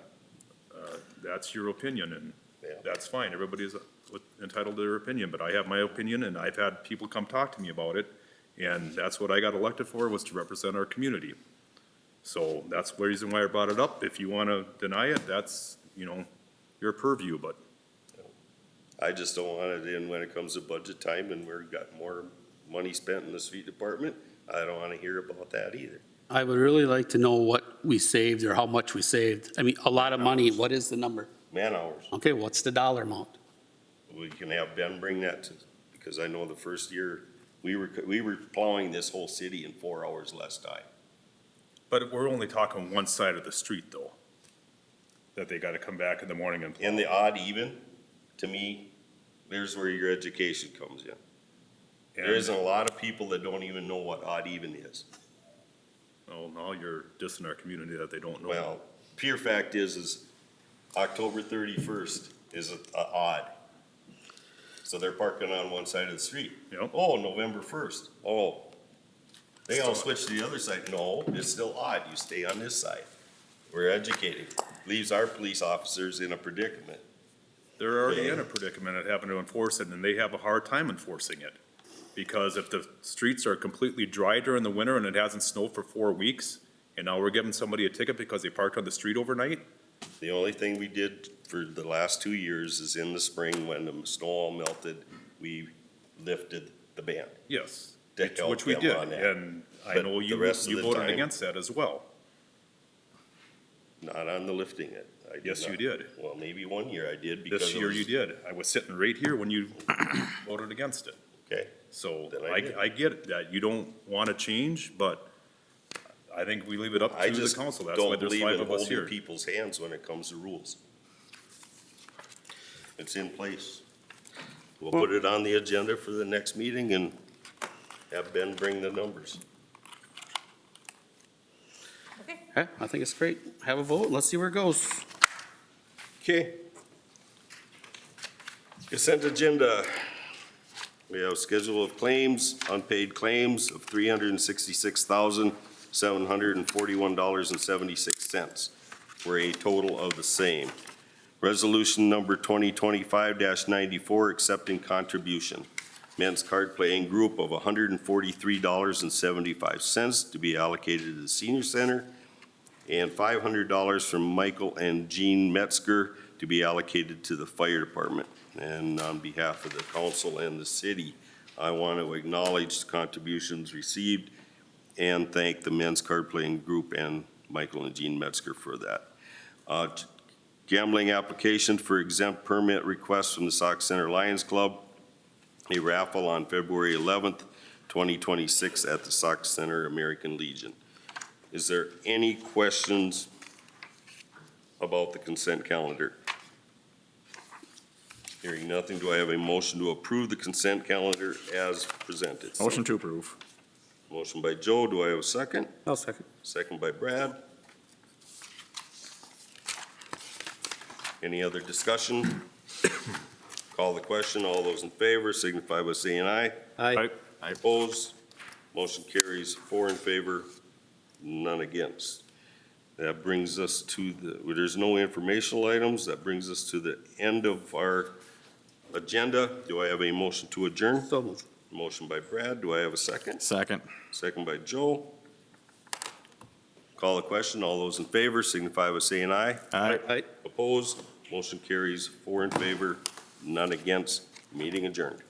Speaker 15: That's your opinion, and
Speaker 1: Yeah.
Speaker 15: that's fine. Everybody's entitled to their opinion, but I have my opinion, and I've had people come talk to me about it, and that's what I got elected for, was to represent our community. So that's the reason why I brought it up. If you want to deny it, that's, your purview, but
Speaker 1: I just don't want it in when it comes to budget time and we've got more money spent in the street department. I don't want to hear about that either.
Speaker 14: I would really like to know what we saved or how much we saved. I mean, a lot of money, what is the number?
Speaker 1: Man hours.
Speaker 14: Okay, what's the dollar amount?
Speaker 1: We can have Ben bring that to, because I know the first year, we were plowing this whole city in 4 hours less time.
Speaker 15: But we're only talking one side of the street, though, that they gotta come back in the morning and plow.
Speaker 1: In the odd even, to me, there's where your education comes in. There
Speaker 15: And-
Speaker 1: isn't a lot of people that don't even know what odd even is.
Speaker 15: Oh, now you're dissing our community that they don't know.
Speaker 1: Well, pure fact is October 31st is a odd. So they're parking on one side of the street.
Speaker 15: Yep.
Speaker 1: Oh, November 1st. Oh, they all switch to the other side. No, it's still odd. You stay on this side. We're educating. Leaves our police officers in a predicament.
Speaker 15: They're already in a predicament at having to enforce it, and they have a hard time enforcing it. Because if the streets are completely dry during the winter and it hasn't snowed for 4 weeks, and now we're giving somebody a ticket because they parked on the street overnight,
Speaker 1: The only thing we did for the last 2 years is in the spring when the snow all melted, we lifted the ban.
Speaker 15: yes,
Speaker 1: To help
Speaker 15: which we
Speaker 1: them
Speaker 15: did,
Speaker 1: on that.
Speaker 15: and I
Speaker 1: But
Speaker 15: know
Speaker 1: the
Speaker 15: you
Speaker 1: rest of the
Speaker 15: voted
Speaker 1: time-
Speaker 15: against that as well.
Speaker 1: Not on the lifting it. I did
Speaker 15: Yes, you
Speaker 1: not.
Speaker 15: did.
Speaker 1: Well, maybe one year I did because.
Speaker 15: This
Speaker 1: it
Speaker 15: year
Speaker 1: was-
Speaker 15: you did. I was sitting right here when you voted against it.
Speaker 1: Okay,
Speaker 15: So
Speaker 1: Then I did.
Speaker 15: I get it, that you don't want to change, but I think we leave it up
Speaker 1: I
Speaker 15: to the
Speaker 1: just
Speaker 15: council. That's why
Speaker 1: don't
Speaker 15: there's
Speaker 1: believe
Speaker 15: 5
Speaker 1: in
Speaker 15: of us
Speaker 1: holding
Speaker 15: here.
Speaker 1: people's hands when it comes to rules. It's in place. We'll put it on the agenda for the next meeting and have Ben bring the numbers.
Speaker 4: Okay.
Speaker 14: Okay, I think it's great. Have a vote, let's see where it goes.
Speaker 1: Okay. Consent agenda. We have schedule of claims, unpaid claims of $366,741.76, for a total of the same. Resolution number 2025-94, accepting contribution. Men's card playing group of $143.75 to be allocated to the senior center, and $500 from Michael and Jean Metzger to be allocated to the fire department. And on behalf of the council and the city, I want to acknowledge the contributions received and thank the men's card playing group and Michael and Jean Metzger for that. Gambling application for exempt permit request from the Sauk Center Lions Club, a raffle on February 11th, 2026 at the Sauk Center American Legion. Is there any questions about the consent calendar? Hearing nothing, do I have a motion to approve the consent calendar as presented?
Speaker 2: motion to approve.
Speaker 1: Motion by Joe, do I have a second?
Speaker 14: I'll second.
Speaker 1: Second by Brad. Any other discussion? Call the question, all those in favor signify by saying aye.
Speaker 14: Aye.
Speaker 1: I oppose. Motion carries 4 in favor, none against. That brings us to there's no informational items. That brings us to the end of our agenda. Do I have a motion to adjourn?
Speaker 14: So moved.
Speaker 1: Motion by Brad. Do I have a second?
Speaker 2: Second.
Speaker 1: Second by Joe. Call the question. All those in favor signify by saying aye.
Speaker 2: Aye.
Speaker 14: Aye.
Speaker 1: Opposed? Motion carries 4 in favor, none against. Meeting adjourned.